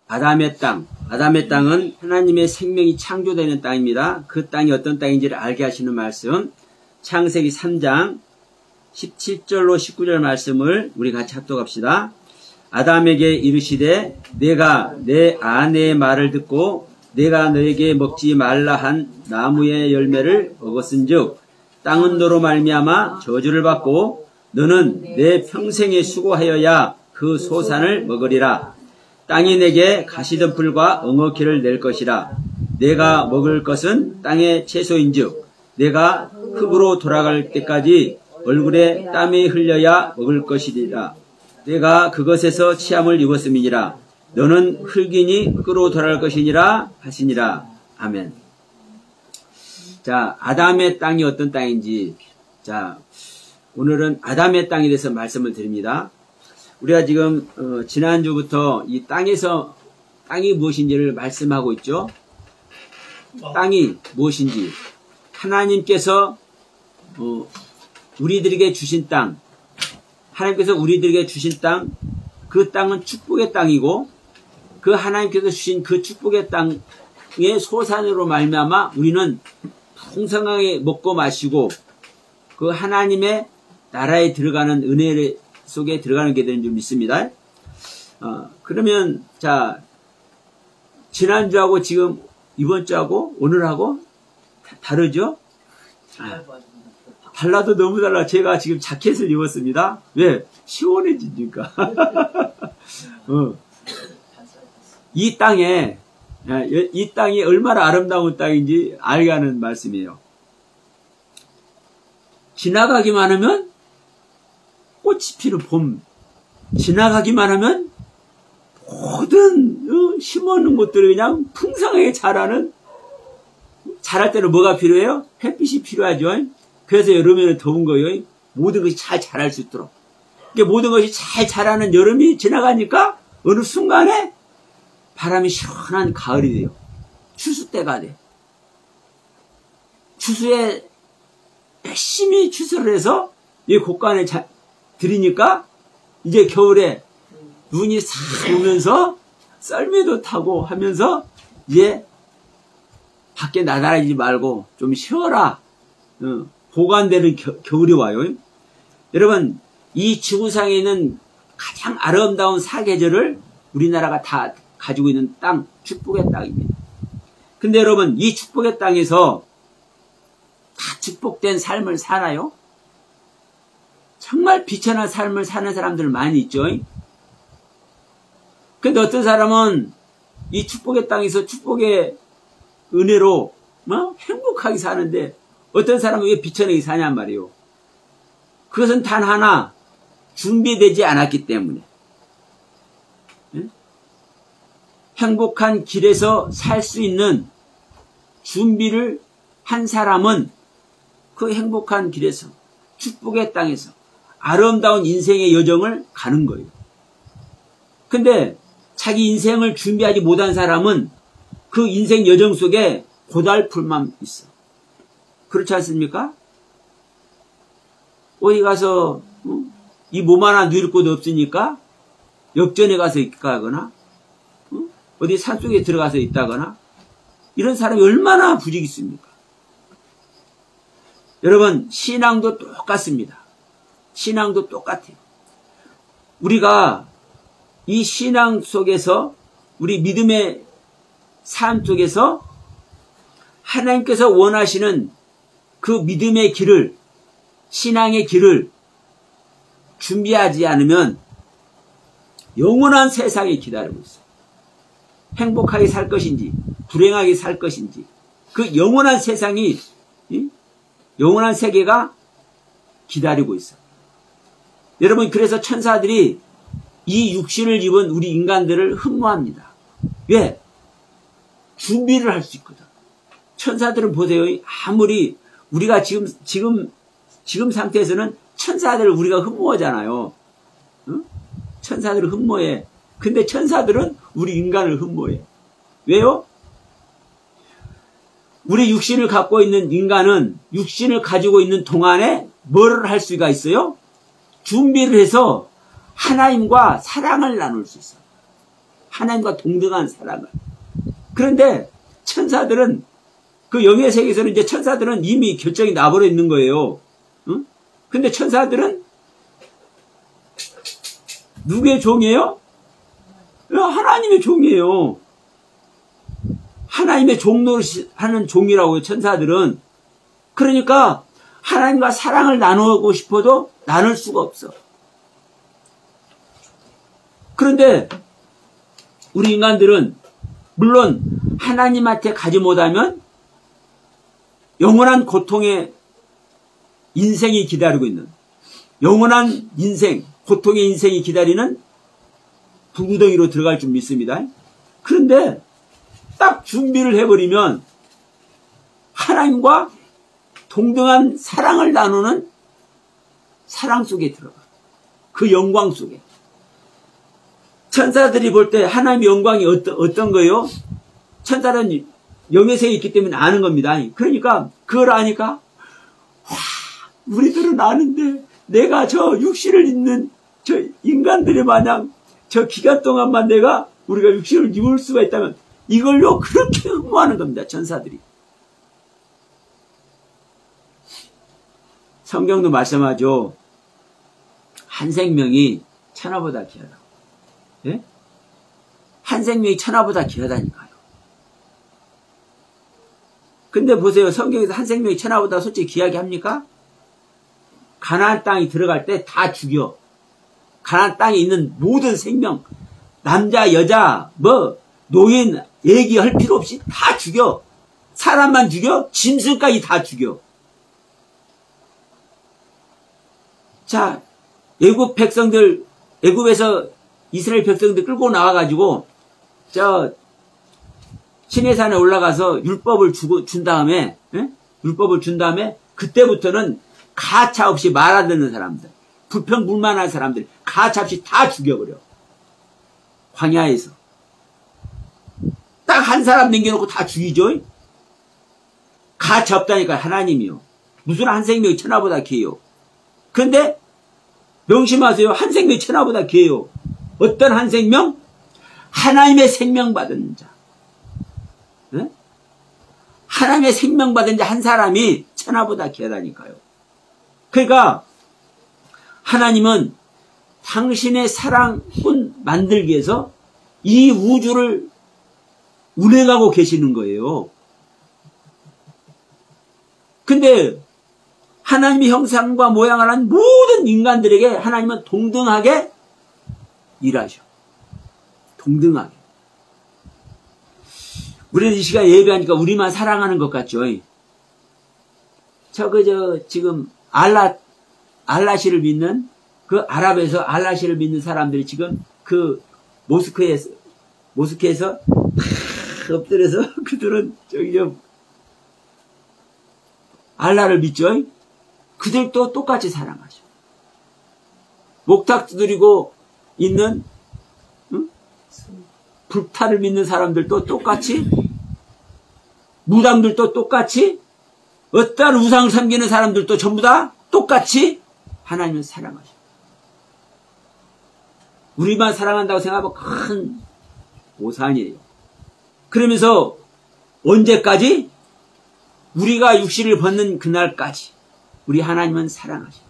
아담의 땅. 아담의 땅은 하나님의 생명이 창조되는 땅입니다. 그 땅이 어떤 땅인지를 알게 하시는 말씀. 창세기 3장 17절로 19절 말씀을 우리 같이 합독합시다. 아담에게 이르시되 내가 내 아내의 말을 듣고 내가 너에게 먹지 말라 한 나무의 열매를 먹었은즉 땅은 너로 말미암아 저주를 받고 너는 내 평생에 수고하여야 그 소산을 먹으리라. 땅이 내게 가시덤불과 엉겅퀴를 낼 것이라. 내가 먹을 것은 땅의 채소인즉 내가 흙으로 돌아갈 때까지 얼굴에 땀이 흘려야 먹을 것이리라. 내가 그것에서 치함을 입었음이니라. 너는 흙이니 흙으로 돌아갈 것이니라 하시니라. 아멘. 자, 아담의 땅이 어떤 땅인지, 자, 오늘은 아담의 땅에 대해서 말씀을 드립니다. 우리가 지금 지난주부터 이 땅이 무엇인지를 말씀하고 있죠. 땅이 무엇인지, 하나님께서 우리들에게 주신 땅, 하나님께서 우리들에게 주신 땅, 그 땅은 축복의 땅이고 그 하나님께서 주신 그 축복의 땅의 소산으로 말미암아 우리는 풍성하게 먹고 마시고 그 하나님의 나라에 들어가는 은혜 속에 들어가는 게 되는 줄 믿습니다. 그러면 자, 지난주하고 지금 이번 주하고 오늘하고 다르죠? 달라도 너무 달라. 제가 지금 자켓을 입었습니다. 왜? 시원해지니까. 이 땅이 얼마나 아름다운 땅인지 알게 하는 말씀이에요. 지나가기만 하면 꽃이 피는 봄, 지나가기만 하면 모든 심어놓은 것들이 그냥 풍성하게 자랄 때는 뭐가 필요해요? 햇빛이 필요하죠. 그래서 여름에는 더운 거예요. 모든 것이 잘 자랄 수 있도록. 그러니까 모든 것이 잘 자라는 여름이 지나가니까 어느 순간에 바람이 시원한 가을이 돼요. 추수 때가 돼. 추수에 열심히 추수를 해서 이 곡간에 들이니까 이제 겨울에 눈이 싹 오면서 썰매도 타고 하면서 이제 밖에 나다니지 말고 좀 쉬어라. 보관되는 겨울이 와요. 여러분, 이 지구상에 있는 가장 아름다운 사계절을 우리나라가 다 가지고 있는 땅, 축복의 땅입니다. 근데 여러분, 이 축복의 땅에서 다 축복된 삶을 사나요? 정말 비천한 삶을 사는 사람들 많이 있죠. 근데 어떤 사람은 이 축복의 땅에서 축복의 은혜로 행복하게 사는데 어떤 사람은 왜 비천하게 사냔 말이에요. 그것은 단 하나, 준비되지 않았기 때문에. 행복한 길에서 살 수 있는 준비를 한 사람은 그 행복한 길에서, 축복의 땅에서 아름다운 인생의 여정을 가는 거예요. 근데 자기 인생을 준비하지 못한 사람은 그 인생 여정 속에 고달픔만 있어. 그렇지 않습니까? 어디 가서 이 몸 하나 누일 곳 없으니까 역전에 가서 있다거나 어디 산속에 들어가서 있다거나 이런 사람이 얼마나 부족이 있습니까? 여러분, 신앙도 똑같습니다. 신앙도 똑같아요. 우리가 이 신앙 속에서, 우리 믿음의 삶 속에서 하나님께서 원하시는 그 믿음의 길을, 신앙의 길을 준비하지 않으면 영원한 세상이 기다리고 있어요. 행복하게 살 것인지 불행하게 살 것인지 그 영원한 세상이, 영원한 세계가 기다리고 있어요. 여러분, 그래서 천사들이 이 육신을 입은 우리 인간들을 흠모합니다. 왜? 준비를 할 수 있거든. 천사들은 보세요. 아무리 우리가 지금 상태에서는 천사들을 우리가 흠모하잖아요. 천사들을 흠모해. 근데 천사들은 우리 인간을 흠모해. 왜요? 우리 육신을 갖고 있는 인간은 육신을 가지고 있는 동안에 뭐를 할 수가 있어요? 준비를 해서 하나님과 사랑을 나눌 수 있어요. 하나님과 동등한 사랑을. 그런데 천사들은 그 영의 세계에서는 이제 천사들은 이미 결정이 나버려 있는 거예요. 응? 근데 천사들은 누구의 종이에요? 하나님의 종이에요. 하나님의 종노릇 하는 종이라고요, 천사들은. 그러니까 하나님과 사랑을 나누고 싶어도 나눌 수가 없어. 그런데 우리 인간들은 물론 하나님한테 가지 못하면 영원한 고통의 인생이 기다리고 있는, 영원한 인생, 고통의 인생이 기다리는 불구덩이로 들어갈 줄 믿습니다. 그런데 딱 준비를 해버리면 하나님과 동등한 사랑을 나누는 사랑 속에 들어가. 그 영광 속에. 천사들이 볼 때 하나님의 영광이 어떤 거예요? 천사는 영의 세계에 있기 때문에 아는 겁니다. 그러니까 그걸 아니까 와, 우리들은 아는데 내가 저 육신을 입는 저 인간들이 마냥 저 기간 동안만 우리가 육신을 입을 수가 있다면 이걸로 그렇게 흠모하는 겁니다. 천사들이. 성경도 말씀하죠. 한 생명이 천하보다 귀하다. 예? 한 생명이 천하보다 귀하다니까요. 근데 보세요. 성경에서 한 생명이 천하보다 솔직히 귀하게 합니까? 가나안 땅에 들어갈 때 다 죽여. 가나안 땅에 있는 모든 생명, 남자, 여자, 노인, 얘기할 필요 없이 다 죽여. 사람만 죽여, 짐승까지 다 죽여. 자, 애굽 백성들, 애굽에서 이스라엘 백성들 끌고 나와가지고 시내산에 올라가서 율법을 준 다음에, 율법을 준 다음에 그때부터는 가차 없이 말 안 듣는 사람들, 불평불만한 사람들 가차 없이 다 죽여버려. 광야에서 딱 한 사람 남겨놓고 다 죽이죠. 가차 없다니까. 하나님이요. 무슨 한 생명이 천하보다 귀해요. 그런데 명심하세요. 한 생명이 천하보다 귀해요. 어떤 한 생명? 하나님의 생명 받은 자. 네? 하나님의 생명 받은 자 한 사람이 천하보다 귀하다니까요. 그러니까 하나님은 당신의 사랑꾼 만들기 위해서 이 우주를 운행하고 계시는 거예요. 근데 하나님의 형상과 모양을 한 모든 인간들에게 하나님은 동등하게 일하셔. 동등하게. 우리는 이 시간에 예배하니까 우리만 사랑하는 것 같죠. 지금 알라시를 믿는, 그 아랍에서 알라시를 믿는 사람들이 지금 그 모스크에서 엎드려서 그들은 알라를 믿죠. 그들도 똑같이 사랑하죠. 목탁 두드리고 있는 불타를 믿는 사람들도 똑같이, 무당들도 똑같이, 어떠한 우상을 섬기는 사람들도 전부 다 똑같이 하나님을 사랑하죠. 우리만 사랑한다고 생각하면 큰 오산이에요. 그러면서 언제까지? 우리가 육신을 벗는 그날까지 우리 하나님은 사랑하죠.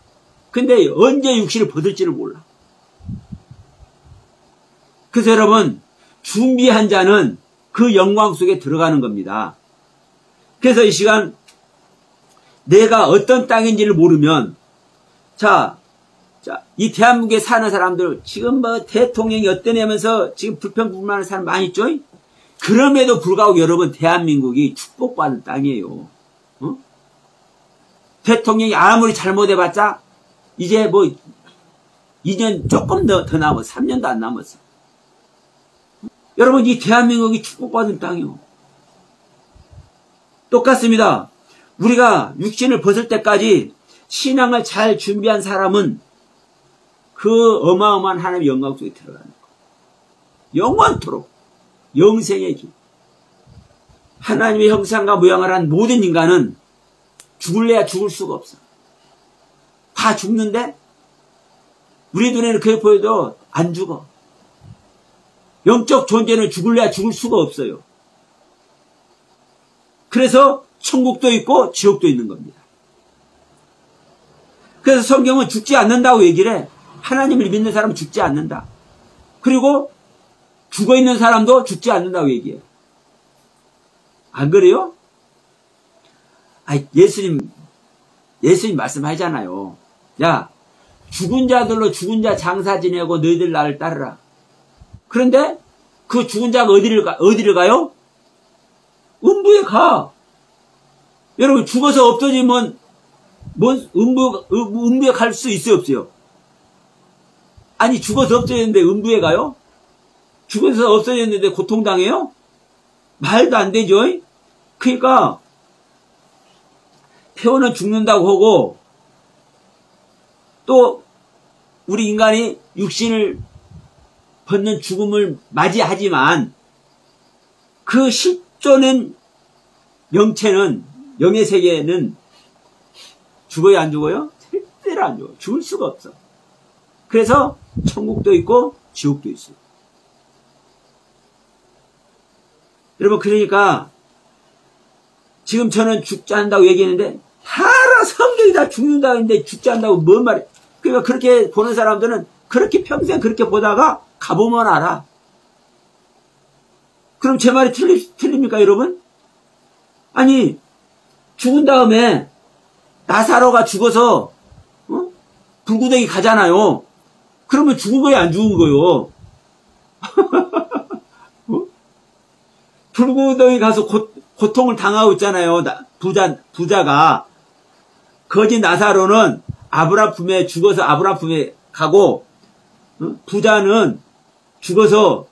근데 언제 육신을 벗을지를 몰라. 그래서 여러분, 준비한 자는 그 영광 속에 들어가는 겁니다. 그래서 이 시간 내가 어떤 땅인지를 모르면, 이 대한민국에 사는 사람들, 지금 대통령이 어떠냐면서 지금 불평불만하는 사람 많이 있죠? 그럼에도 불구하고 여러분, 대한민국이 축복받은 땅이에요. 대통령이 아무리 잘못해봤자, 이제 2년 조금 더 남았어. 3년도 안 남았어. 여러분, 이 대한민국이 축복받은 땅이요. 똑같습니다. 우리가 육신을 벗을 때까지 신앙을 잘 준비한 사람은 그 어마어마한 하나님의 영광 속에 들어가는 거예요. 영원토록, 영생의 길. 하나님의 형상과 모양을 한 모든 인간은 죽을래야 죽을 수가 없어. 다 죽는데 우리 눈에는 그렇게 보여도 안 죽어. 영적 존재는 죽을래야 죽을 수가 없어요. 그래서 천국도 있고 지옥도 있는 겁니다. 그래서 성경은 죽지 않는다고 얘기를 해. 하나님을 믿는 사람은 죽지 않는다. 그리고 죽어있는 사람도 죽지 않는다고 얘기해요. 안 그래요? 예수님 말씀하잖아요. 야, 죽은 자들로 죽은 자 장사 지내고 너희들 나를 따르라. 그런데 그 죽은 자가 어디를 가요? 음부에 가. 여러분, 죽어서 없어지면 음부에 갈 수 있어요, 없어요? 아니, 죽어서 없어졌는데 음부에 가요? 죽어서 없어졌는데 고통당해요? 말도 안 되죠? 그러니까 표현은 죽는다고 하고, 또 우리 인간이 육신을 벗는 죽음을 맞이하지만 그 실존은 영체는, 영의 세계는 죽어요, 안 죽어요? 절대로 안 죽어요. 죽을 수가 없어. 그래서 천국도 있고 지옥도 있어요. 여러분, 그러니까 지금 저는 죽지 않는다고 얘기했는데 하라 성경이 다 죽는다고 했는데 죽지 않는다고 뭔 말이야. 그러니까 그렇게 보는 사람들은 그렇게 평생 그렇게 보다가 가보면 알아. 그럼 제 말이 틀립니까, 여러분? 아니, 죽은 다음에 나사로가 죽어서 불구덩이 가잖아요. 그러면 죽은 거예요, 안 죽은 거요? 불구덩이 가서 고통을 당하고 있잖아요. 부자가. 거지 나사로는 아브라함 품에 죽어서 아브라함 품에 가고, 부자는 죽어서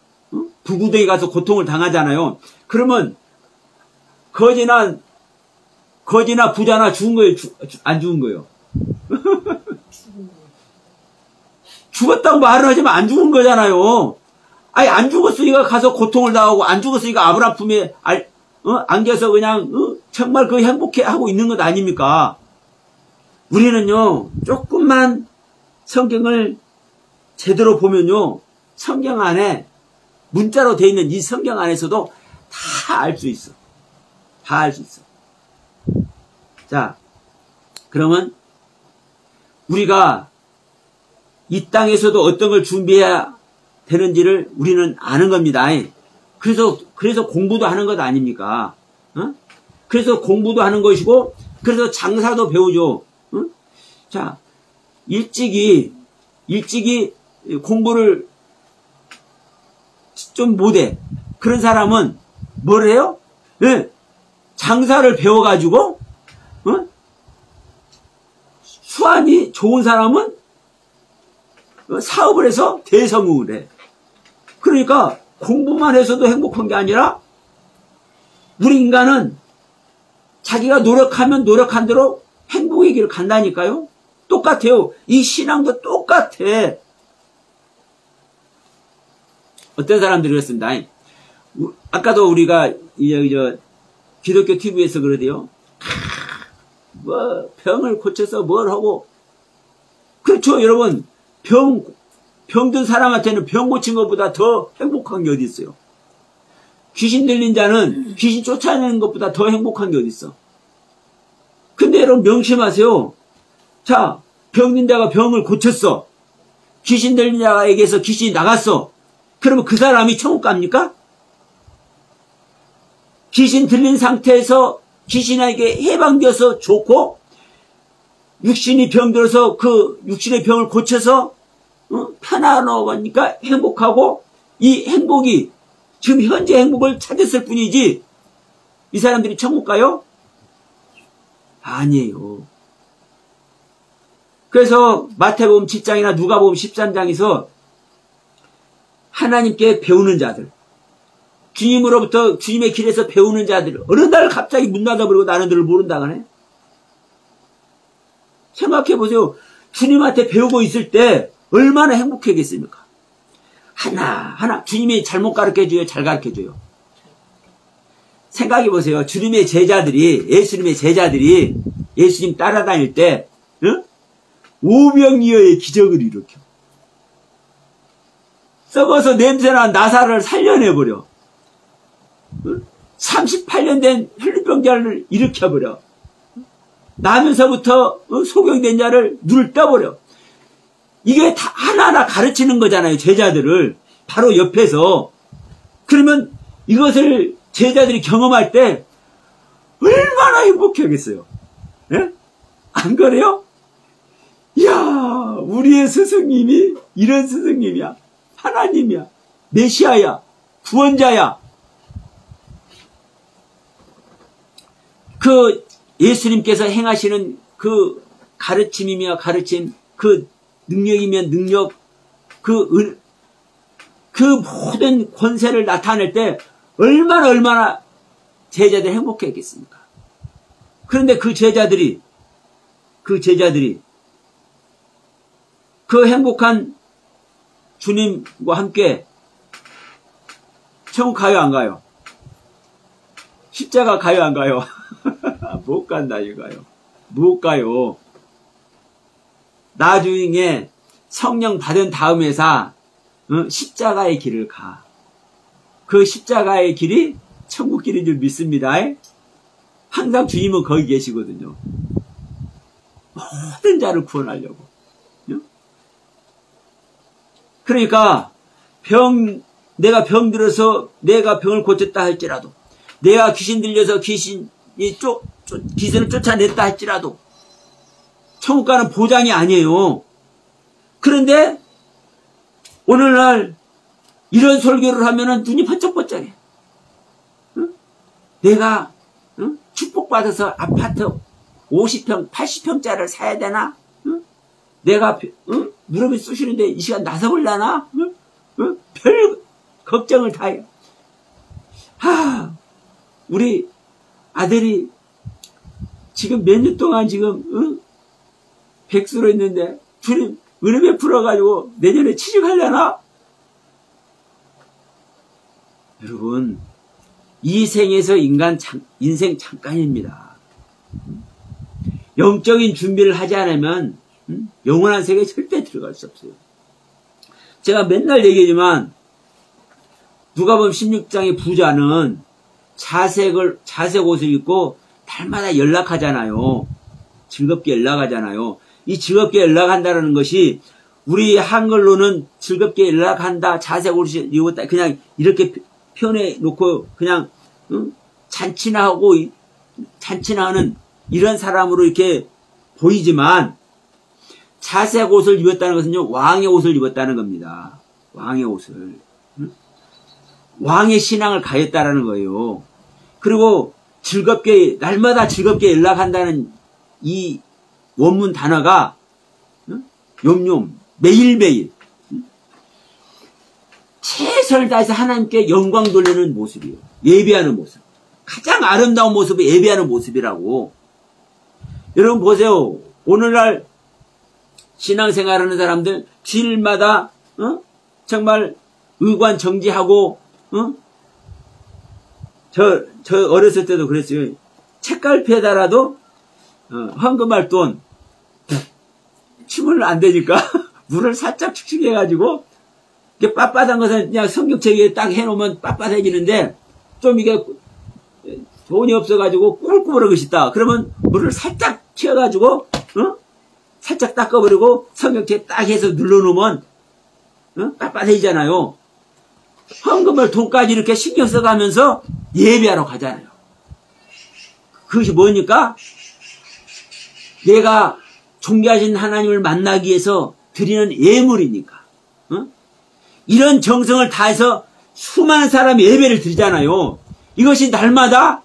불구덩이 가서 고통을 당하잖아요. 그러면 거지나 부자나 죽은 거예요, 안 죽은 거예요? 죽었다고 말을 하지만 안 죽은 거잖아요. 아니, 안 죽었으니까 가서 고통을 당하고, 안 죽었으니까 아브라함 품에 안겨서 그냥 정말 그 행복해 하고 있는 것 아닙니까? 우리는요, 조금만 성경을 제대로 보면요, 성경 안에 문자로 되어 있는 이 성경 안에서도 다 알 수 있어. 다 알 수 있어. 자, 그러면 우리가 이 땅에서도 어떤 걸 준비해야 되는지를 우리는 아는 겁니다. 그래서 공부도 하는 것 아닙니까? 그래서 공부도 하는 것이고, 그래서 장사도 배우죠. 자, 일찍이 공부를 좀 못해. 그런 사람은 뭘 해요? 네, 장사를 배워가지고, 수완이 좋은 사람은 사업을 해서 대성공을 해. 그러니까 공부만 해서도 행복한 게 아니라 우리 인간은 자기가 노력하면 노력한 대로 행복의 길을 간다니까요. 똑같아요. 이 신앙도 똑같아. 어떤 사람들이 그랬습니다. 아까도 우리가 기독교 TV에서 그러대요. 뭐 병을 고쳐서 뭘 하고. 그렇죠, 여러분. 병든 사람한테는 병 고친 것보다 더 행복한 게 어디 있어요? 귀신 들린 자는 귀신 쫓아내는 것보다 더 행복한 게 어디 있어? 근데 여러분 명심하세요. 자, 병든 자가 병을 고쳤어. 귀신 들린 자에게서 귀신이 나갔어. 그러면 그 사람이 천국 갑니까? 귀신 들린 상태에서 귀신에게 해방되어서 좋고, 육신이 병들어서 그 육신의 병을 고쳐서 편안하니까 행복하고, 이 행복이 지금 현재 행복을 찾았을 뿐이지 이 사람들이 천국 가요? 아니에요. 그래서 마태복음 7장이나 누가복음 13장에서 하나님께 배우는 자들, 주님으로부터 주님의 길에서 배우는 자들, 어느 날 갑자기 문 닫아버리고 나는 너를 모른다 하네. 생각해 보세요. 주님한테 배우고 있을 때 얼마나 행복하겠습니까? 하나 주님이 잘못 가르쳐줘요, 잘 가르쳐줘요? 생각해 보세요. 주님의 제자들이, 예수님의 제자들이 예수님 따라다닐 때 오병이어의 기적을 일으켜. 썩어서 냄새난 나사를 살려내버려. 38년 된 혈루병자를 일으켜버려. 나면서부터 소경된 자를 눈을 떠버려. 이게 다 하나하나 가르치는 거잖아요, 제자들을. 바로 옆에서. 그러면 이것을 제자들이 경험할 때 얼마나 행복해 하겠어요. 예? 안 그래요? 이야, 우리의 스승님이 이런 스승님이야. 하나님이야. 메시아야. 구원자야. 그 예수님께서 행하시는 그 가르침이며 가르침, 그 능력이면 능력, 그 모든 권세를 나타낼 때 얼마나 제자들이 행복했겠습니까? 그런데 그 제자들이 그 행복한 주님과 함께 천국 가요, 안 가요? 십자가 가요, 안 가요? 못 간다 이거요. 못 가요. 나중에 성령 받은 다음에서 십자가의 길을 가. 그 십자가의 길이 천국 길인 줄 믿습니다. 항상 주님은 거기 계시거든요. 모든 자를 구원하려고. 그러니까 내가 병 들어서 내가 병을 고쳤다 할지라도, 내가 귀신 들려서 귀신을 쫓아냈다 할지라도 천국 가는 보장이 아니에요. 그런데 오늘날 이런 설교를 하면은 눈이 번쩍번쩍해. 내가 축복받아서 아파트 50평, 80평짜리를 사야 되나? 내가 무릎이 쑤시는데 이 시간 나서볼라나? 별 걱정을 다 해요. 우리 아들이 지금 몇 년 동안 지금 백수로 있는데 주님 은혜 베풀어가지고 내년에 취직하려나? 여러분, 이 생에서 인생 잠깐입니다. 영적인 준비를 하지 않으면 영원한 세계에 절대 들어갈 수 없어요. 제가 맨날 얘기하지만 누가복음 16장의 부자는 자색 옷을 입고 달마다 연락하잖아요. 즐겁게 연락하잖아요. 이 즐겁게 연락한다는 것이 우리 한글로는 즐겁게 연락한다, 자색 옷을 입었다, 그냥 이렇게 표현해 놓고 그냥 잔치나 하는 이런 사람으로 이렇게 보이지만, 자색 옷을 입었다는 것은요, 왕의 옷을 입었다는 겁니다. 왕의 옷을. 왕의 신앙을 가했다라는 거예요. 그리고 날마다 즐겁게 연락한다는 이 원문 단어가 염염, 매일매일 최선을 다해서 하나님께 영광 돌리는 모습이에요. 예배하는 모습. 가장 아름다운 모습이 예배하는 모습이라고. 여러분 보세요. 오늘날 신앙생활하는 사람들 주일마다 정말 의관정지하고 저 어렸을 때도 그랬어요. 책갈피에다라도 헌금할 돈 치면 안 되니까 물을 살짝 축축해가지고 이게 빳빳한 것은 그냥 성경책 위에 딱 해놓으면 빳빳해지는데, 좀 이게 돈이 없어가지고 꾸불꾸불한 것이 있다. 그러면 물을 살짝 튀어가지고 살짝 닦아버리고 성경책 딱 해서 눌러놓으면 빳빳해지잖아요. 헌금을 돈까지 이렇게 신경 써가면서 예배하러 가잖아요. 그것이 뭐니까? 내가 존귀하신 하나님을 만나기 위해서 드리는 예물이니까. 이런 정성을 다해서 수많은 사람이 예배를 드리잖아요. 이것이 날마다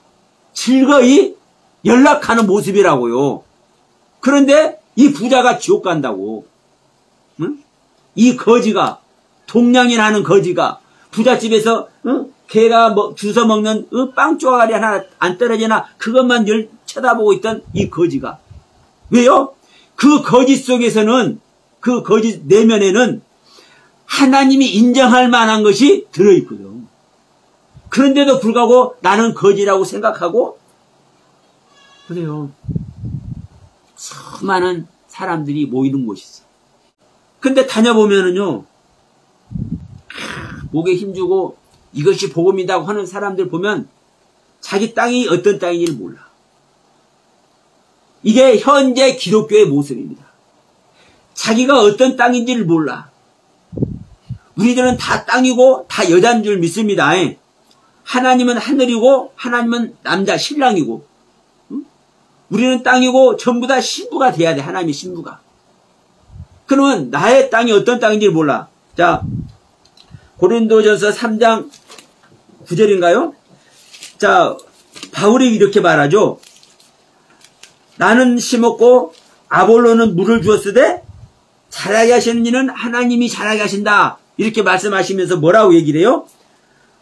즐거이 연락하는 모습이라고요. 그런데 이 부자가 지옥 간다고. 이 거지가, 동양인 하는 거지가 부잣집에서 개가 주워 먹는 빵 쪼가리 하나 안 떨어지나 그것만 쳐다보고 있던 이 거지가. 왜요? 그 거지 속에서는, 그 거지 내면에는 하나님이 인정할 만한 것이 들어있거든. 그런데도 불구하고 나는 거지라고 생각하고 그래요. 수많은 사람들이 모이는 곳이 있어. 근데 다녀보면은요, 목에 힘주고 이것이 복음이라고 하는 사람들 보면 자기 땅이 어떤 땅인지를 몰라. 이게 현재 기독교의 모습입니다. 자기가 어떤 땅인지를 몰라. 우리들은 다 땅이고 다 여자인 줄 믿습니다. 하나님은 하늘이고 하나님은 남자 신랑이고, 우리는 땅이고 전부 다 신부가 돼야 돼. 하나님의 신부가. 그러면 나의 땅이 어떤 땅인지를 몰라. 자, 고린도전서 3장 9절인가요? 자, 바울이 이렇게 말하죠. 나는 심었고 아볼로는 물을 주었으되 자라게 하시는 이는 하나님이 자라게 하신다. 이렇게 말씀하시면서 뭐라고 얘기를 해요?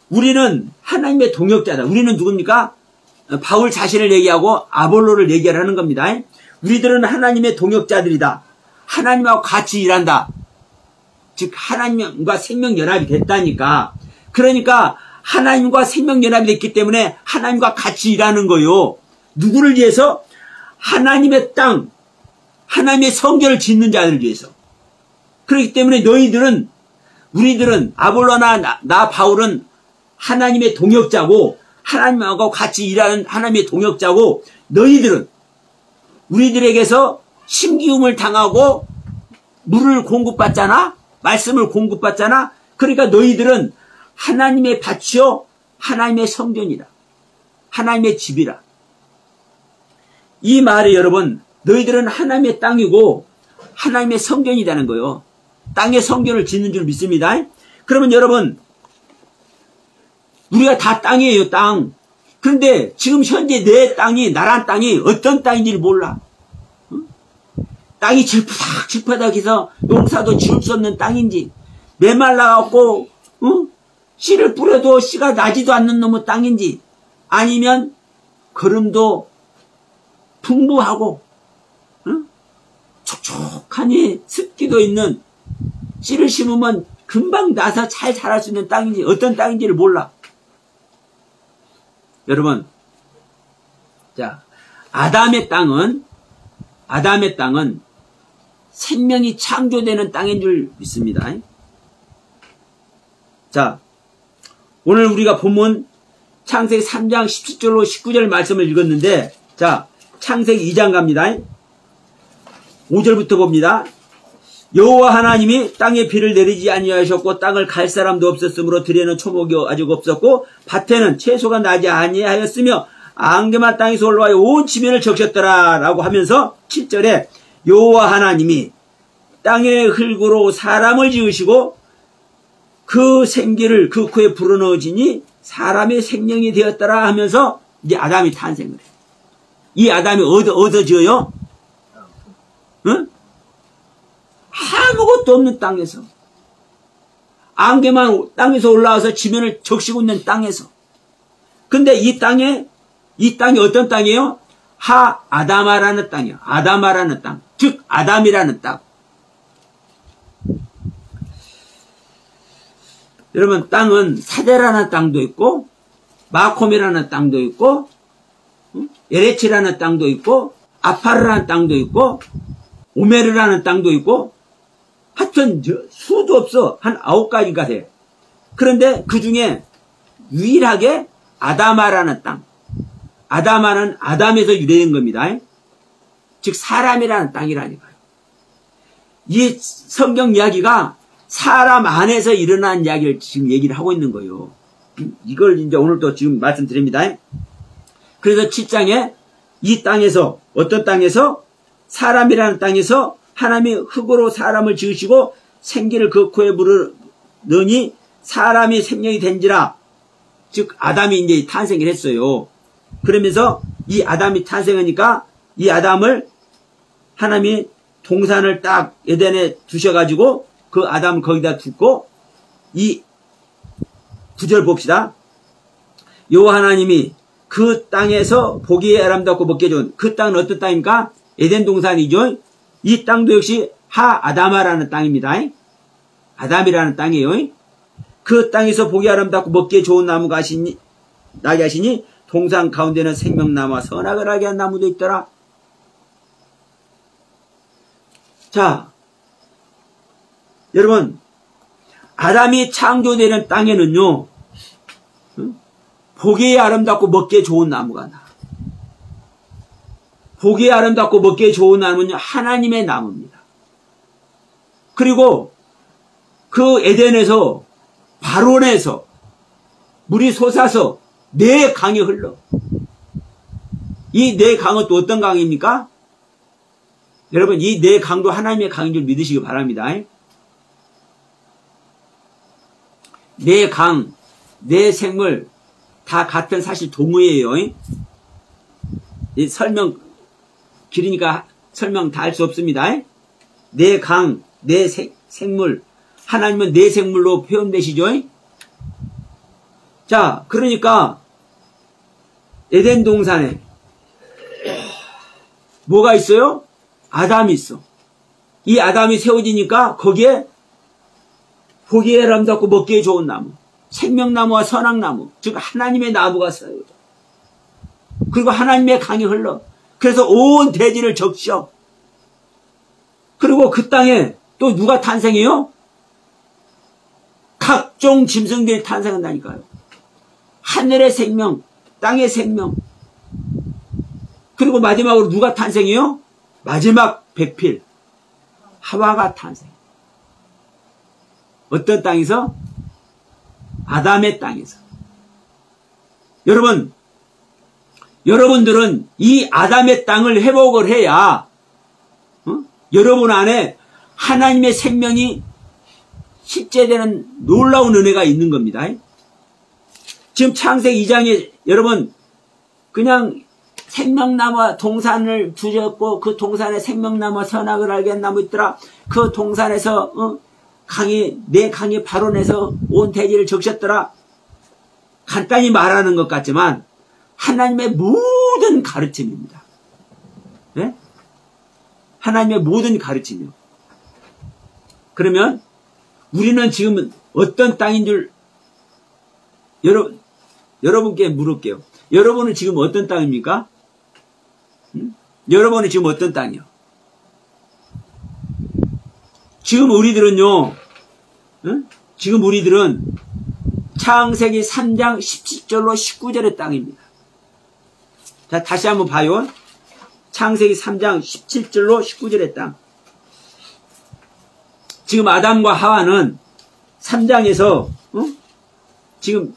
우리는 하나님의 동역자다. 우리는 누굽니까? 바울 자신을 얘기하고 아볼로를 얘기하는 겁니다. 우리들은 하나님의 동역자들이다. 하나님하고 같이 일한다. 즉 하나님과 생명연합이 됐다니까. 그러니까 하나님과 생명연합이 됐기 때문에 하나님과 같이 일하는 거요. 누구를 위해서? 하나님의 땅, 하나님의 성전을 짓는 자들을 위해서. 그렇기 때문에 우리들은 아볼로나 나 바울은 하나님의 동역자고 하나님하고 같이 일하는 하나님의 동역자고, 너희들은 우리들에게서 심기움을 당하고 물을 공급받잖아? 말씀을 공급받잖아? 그러니까 너희들은 하나님의 밭이요 하나님의 성전이라, 하나님의 집이라. 이 말이 여러분, 너희들은 하나님의 땅이고 하나님의 성전이라는 거예요. 땅의 성전을 짓는 줄 믿습니다. 그러면 여러분, 우리가 다 땅이에요, 땅. 그런데 지금 현재 내 땅이, 나란 땅이 어떤 땅인지를 몰라. 땅이 질푸닥질푸닥 해서 농사도 지을 수 없는 땅인지, 메말라갖고 씨를 뿌려도 씨가 나지도 않는 놈의 땅인지, 아니면 거름도 풍부하고 촉촉하니 습기도 있는, 씨를 심으면 금방 나서 잘 자랄 수 있는 땅인지, 어떤 땅인지를 몰라. 여러분, 자, 아담의 땅은 생명이 창조되는 땅인 줄 믿습니다. 자, 오늘 우리가 본문 창세기 3장 17절로 19절 말씀을 읽었는데, 자, 창세기 2장 갑니다. 5절부터 봅니다. 여호와 하나님이 땅에 비를 내리지 아니하셨고 땅을 갈 사람도 없었으므로 들에는 초목이 아직 없었고 밭에는 채소가 나지 아니하였으며 앙금한 땅에서 올라와 온 지면을 적셨더라 라고 하면서 7절에 여호와 하나님이 땅의 흙으로 사람을 지으시고 그 생기를 그 코에 불어넣으시니 사람의 생명이 되었더라 하면서 이제 아담이 탄생을 해요. 이 아담이 어디서 지어요? 응? 아무것도 없는 땅에서, 안개만 땅에서 올라와서 지면을 적시고 있는 땅에서. 근데 이 땅이 어떤 땅이에요? 아다마라는 땅이에요. 아다마라는 땅. 즉 아담이라는 땅. 여러분, 땅은 사데라는 땅도 있고 마콤이라는 땅도 있고 에레치라는 땅도 있고 아파르라는 땅도 있고 오메르라는 땅도 있고, 하여튼 수도 없어. 한 9가지가 돼. 그런데 그 중에 유일하게 아다마라는 땅, 아다마는 아담에서 유래된 겁니다. 즉 사람이라는 땅이라니까요. 이 성경 이야기가 사람 안에서 일어난 이야기를 지금 얘기를 하고 있는 거예요. 이걸 이제 오늘 또 지금 말씀드립니다. 그래서 7장에 이 땅에서, 어떤 땅에서? 사람이라는 땅에서 하나님이 흙으로 사람을 지으시고 생기를 그 코에 불어넣으니 사람이 생명이 된지라. 즉 아담이 이제 탄생을 했어요. 그러면서 이 아담이 탄생하니까 이 아담을 하나님이 동산을 딱 에덴에 두셔가지고 그 아담을 거기다 두고, 이 9절 봅시다. 여호와 하나님이 그 땅에서 보기에 아름답고 먹기에 좋은, 그 땅은 어떤 땅입니까? 에덴 동산이죠. 이 땅도 역시 아다마라는 땅입니다. 아담이라는 땅이에요. 그 땅에서 보기 아름답고 먹기에 좋은 나무가 나게 하시니 동산 가운데는 생명나무와 선악을 알게 한 나무도 있더라. 자, 여러분, 아담이 창조되는 땅에는요, 보기에 아름답고 먹기에 좋은 나무가 나. 보기에 아름답고 먹기에 좋은 나무는 하나님의 나무입니다. 그리고 그 에덴에서 발원해서 물이 솟아서 네 강이 흘러. 이 네 강은 또 어떤 강입니까? 여러분, 이 네 강도 하나님의 강인 줄 믿으시기 바랍니다. 네 강, 네 생물 다 같은 사실 동의예요. 이 설명 길으니까 설명 다 할 수 없습니다. 네 강, 네 생물, 하나님은 네 생물로 표현되시죠. 자, 그러니까 에덴 동산에 뭐가 있어요? 아담이 있어. 이 아담이 세워지니까 거기에 보기에 아름답고 먹기에 좋은 나무, 생명나무와 선악나무, 즉 하나님의 나무가 세워져. 그리고 하나님의 강이 흘러. 그래서 온 대지를 적셔. 그리고 그 땅에 또 누가 탄생해요? 각종 짐승들이 탄생한다니까요. 하늘의 생명, 땅의 생명. 그리고 마지막으로 누가 탄생해요? 마지막 백필, 하와가 탄생. 어떤 땅에서? 아담의 땅에서. 여러분들은 이 아담의 땅을 회복을 해야 여러분 안에 하나님의 생명이 실제되는 놀라운 은혜가 있는 겁니다. 지금 창세기 2장에 여러분 그냥 생명나무와 동산을 두셨고 그 동산에 생명나무와 선악을 알게 한 나무 있더라. 그 동산에서 네 강이 발원해서 온 대지를 적셨더라. 간단히 말하는 것 같지만 하나님의 모든 가르침입니다. 네? 하나님의 모든 가르침이요. 그러면 우리는 지금 어떤 땅인 줄 여러분께 물을게요. 여러분은 지금 어떤 땅입니까? 여러분은 지금 어떤 땅이요? 지금 우리들은요, 지금 우리들은 창세기 3장 17절로 19절의 땅입니다. 자, 다시 한번 봐요. 창세기 3장 17절로 19절의 땅. 지금 아담과 하와는 3장에서 지금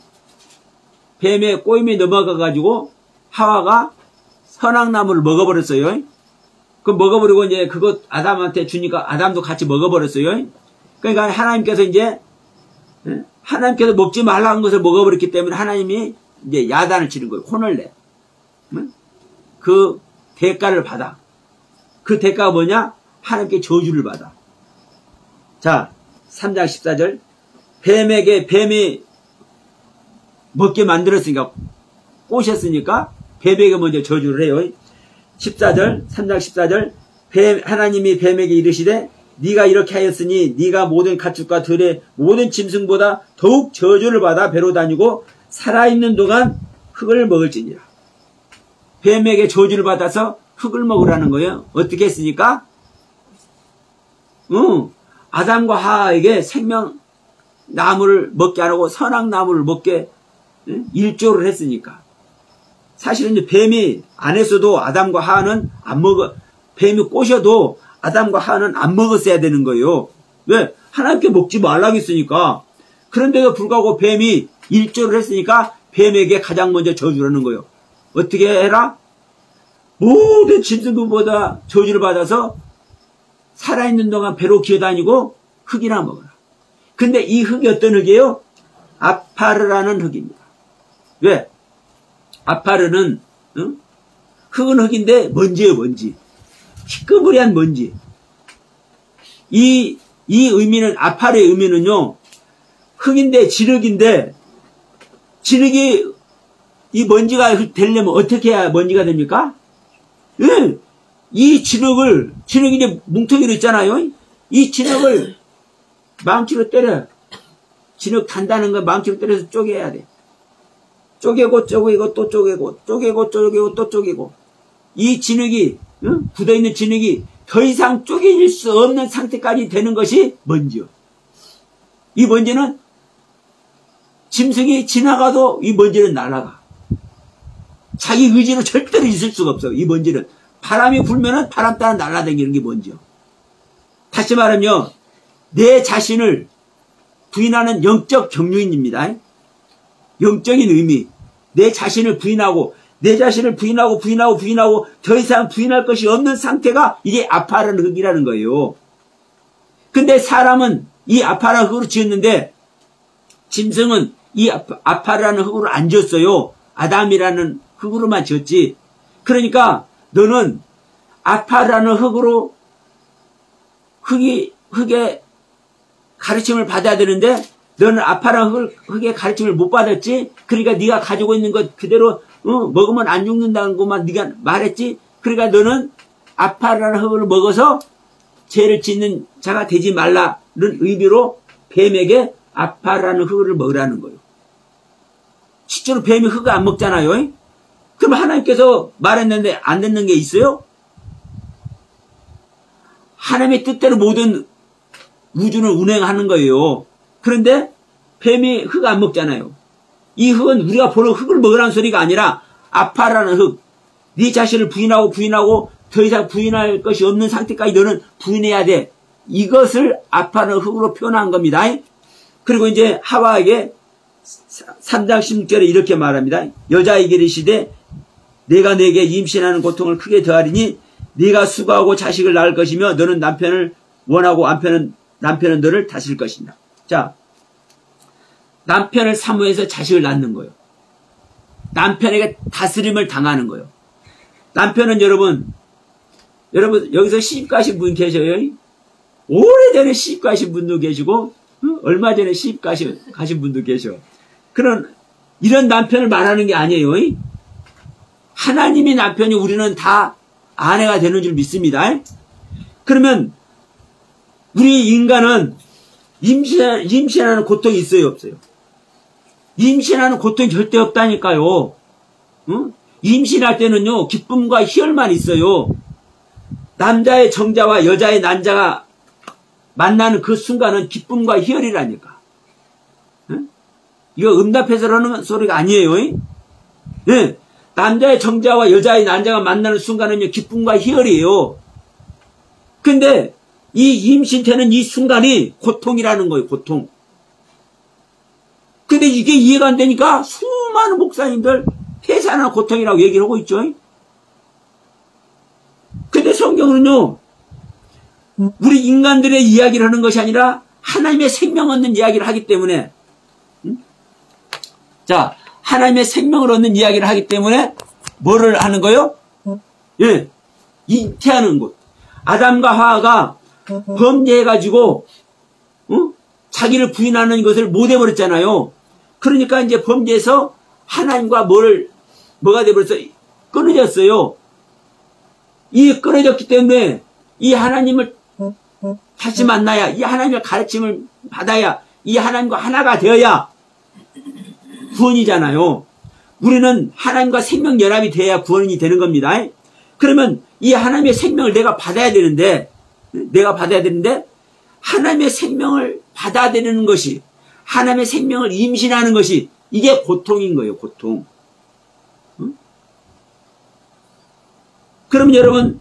뱀의 꼬임에 넘어가가지고 하와가 선악나무를 먹어버렸어요. 그 먹어버리고 이제 그거 아담한테 주니까 아담도 같이 먹어버렸어요. 그러니까 하나님께서 이제 하나님께서 먹지 말라는 것을 먹어버렸기 때문에 하나님이 이제 야단을 치는 거예요. 혼을 내. 그 대가를 받아. 그 대가가 뭐냐? 하나님께 저주를 받아. 자, 3장 14절. 뱀이 먹게 만들었으니까, 꼬셨으니까, 뱀에게 먼저 저주를 해요. 14절, 3장 14절. 하나님이 뱀에게 이르시되, 네가 이렇게 하였으니, 네가 모든 가축과 들의 모든 짐승보다 더욱 저주를 받아 배로 다니고, 살아있는 동안 흙을 먹을지니라. 뱀에게 저주를 받아서 흙을 먹으라는 거예요. 어떻게 했으니까? 아담과 하와에게 생명 나무를 먹게 안 하고 선악나무를 먹게 일조를 했으니까. 사실은 이제 뱀이 안 했어도 아담과 하와는 안 먹어. 뱀이 꼬셔도 아담과 하와는 안 먹었어야 되는 거예요. 왜? 하나님께 먹지 말라고 했으니까. 그런데도 불구하고 뱀이 일조를 했으니까 뱀에게 가장 먼저 저주라는 거예요. 어떻게 해라? 모든 짐승들보다 저주를 받아서 살아있는 동안 배로 기어다니고 흙이나 먹어라. 근데 이 흙이 어떤 흙이에요? 아파르라는 흙입니다. 왜? 아파르는 흙은 흙인데 먼지예요, 먼지. 희끄부리한 먼지. 이 의미는, 아파르의 의미는요, 흙인데 진흙인데, 진흙이 이 먼지가 되려면 어떻게 해야 먼지가 됩니까? 예, 이 진흙이 이제 뭉텅이로 있잖아요. 이 진흙을 망치로 때려. 진흙 단다는 거 망치로 때려서 쪼개야 돼. 쪼개고 또 쪼개고 또 쪼개고. 이 진흙이, 굳어있는 진흙이 더 이상 쪼개질 수 없는 상태까지 되는 것이 먼지요. 이 먼지는 짐승이 지나가도 이 먼지는 날아가. 자기 의지로 절대로 있을 수가 없어. 이 먼지는 바람이 불면은 바람 따라 날아다니는 게 먼지요. 다시 말하면 내 자신을 부인하는 영적 경륜입니다. 영적인 의미. 내 자신을 부인하고 더 이상 부인할 것이 없는 상태가 이게 아파라는 흙이라는 거예요. 근데 사람은 이 아파라는 흙으로 지었는데 짐승은 이 아파라는 흙으로 안 지었어요. 아담이라는 흙으로만 지었지. 그러니까 너는 아파라는 흙으로 흙의 가르침을 받아야 되는데 너는 아파라는 흙의 가르침을 못 받았지. 그러니까 네가 가지고 있는 것 그대로 먹으면 안 죽는다는 것만 네가 말했지. 그러니까 너는 아파라는 흙을 먹어서 죄를 짓는 자가 되지 말라는 의미로 뱀에게 아파라는 흙을 먹으라는 거예요. 실제로 뱀이 흙을 안 먹잖아요. 그럼 하나님께서 말했는데 안 듣는 게 있어요? 하나님의 뜻대로 모든 우주를 운행하는 거예요. 그런데 뱀이 흙 안 먹잖아요. 이 흙은 우리가 보는 흙을 먹으라는 소리가 아니라 아파라는 흙. 네 자신을 부인하고 더 이상 부인할 것이 없는 상태까지 너는 부인해야 돼. 이것을 아파라는 흙으로 표현한 겁니다. 그리고 이제 하와에게 3장 16절에 이렇게 말합니다. 여자에게 이르시되 내가 네게 임신하는 고통을 크게 더하리니 네가 수고하고 자식을 낳을 것이며 너는 남편을 원하고 남편은 너를 다스릴 것이다. 자, 남편을 사모해서 자식을 낳는 거예요. 남편에게 다스림을 당하는 거예요. 남편은 여러분 여기서 시집 가신 분 계셔요? 오래전에 시집 가신 분도 계시고 얼마 전에 시집 가신 분도 계셔. 이런 남편을 말하는 게 아니에요. 하나님이 남편이 우리는 다 아내가 되는 줄 믿습니다. 그러면 우리 인간은 임신하는 고통이 있어요, 없어요? 임신하는 고통이 절대 없다니까요. 임신할 때는요, 기쁨과 희열만 있어요. 남자의 정자와 여자의 난자가 만나는 그 순간은 기쁨과 희열이라니까. 이거 응답해서 그러는 소리가 아니에요. 네. 남자의 정자와 여자의 난자가 만나는 순간은요, 기쁨과 희열이에요. 근데 이 임신되는 이 순간이 고통이라는 거예요, 고통. 근데 이게 이해가 안 되니까 수많은 목사님들 폐사나 고통이라고 얘기를 하고 있죠. 근데 성경은요, 우리 인간들의 이야기를 하는 것이 아니라 하나님의 생명 얻는 이야기를 하기 때문에, 자, 하나님의 생명을 얻는 이야기를 하기 때문에 뭐를 하는 거요? 예, 잉태하는 것. 아담과 하와가 범죄해가지고 자기를 부인하는 것을 못해버렸잖아요. 그러니까 이제 범죄해서 하나님과 뭐가 돼버렸어? 끊어졌어요. 이 끊어졌기 때문에 이 하나님을 다시 만나야, 이 하나님의 가르침을 받아야, 이 하나님과 하나가 되어야 구원이잖아요. 우리는 하나님과 생명 연합이 돼야 구원이 되는 겁니다. 그러면 이 하나님의 생명을 내가 받아야 되는데 하나님의 생명을 받아들이는 것이, 하나님의 생명을 임신하는 것이 이게 고통인 거예요, 고통. 그럼 여러분,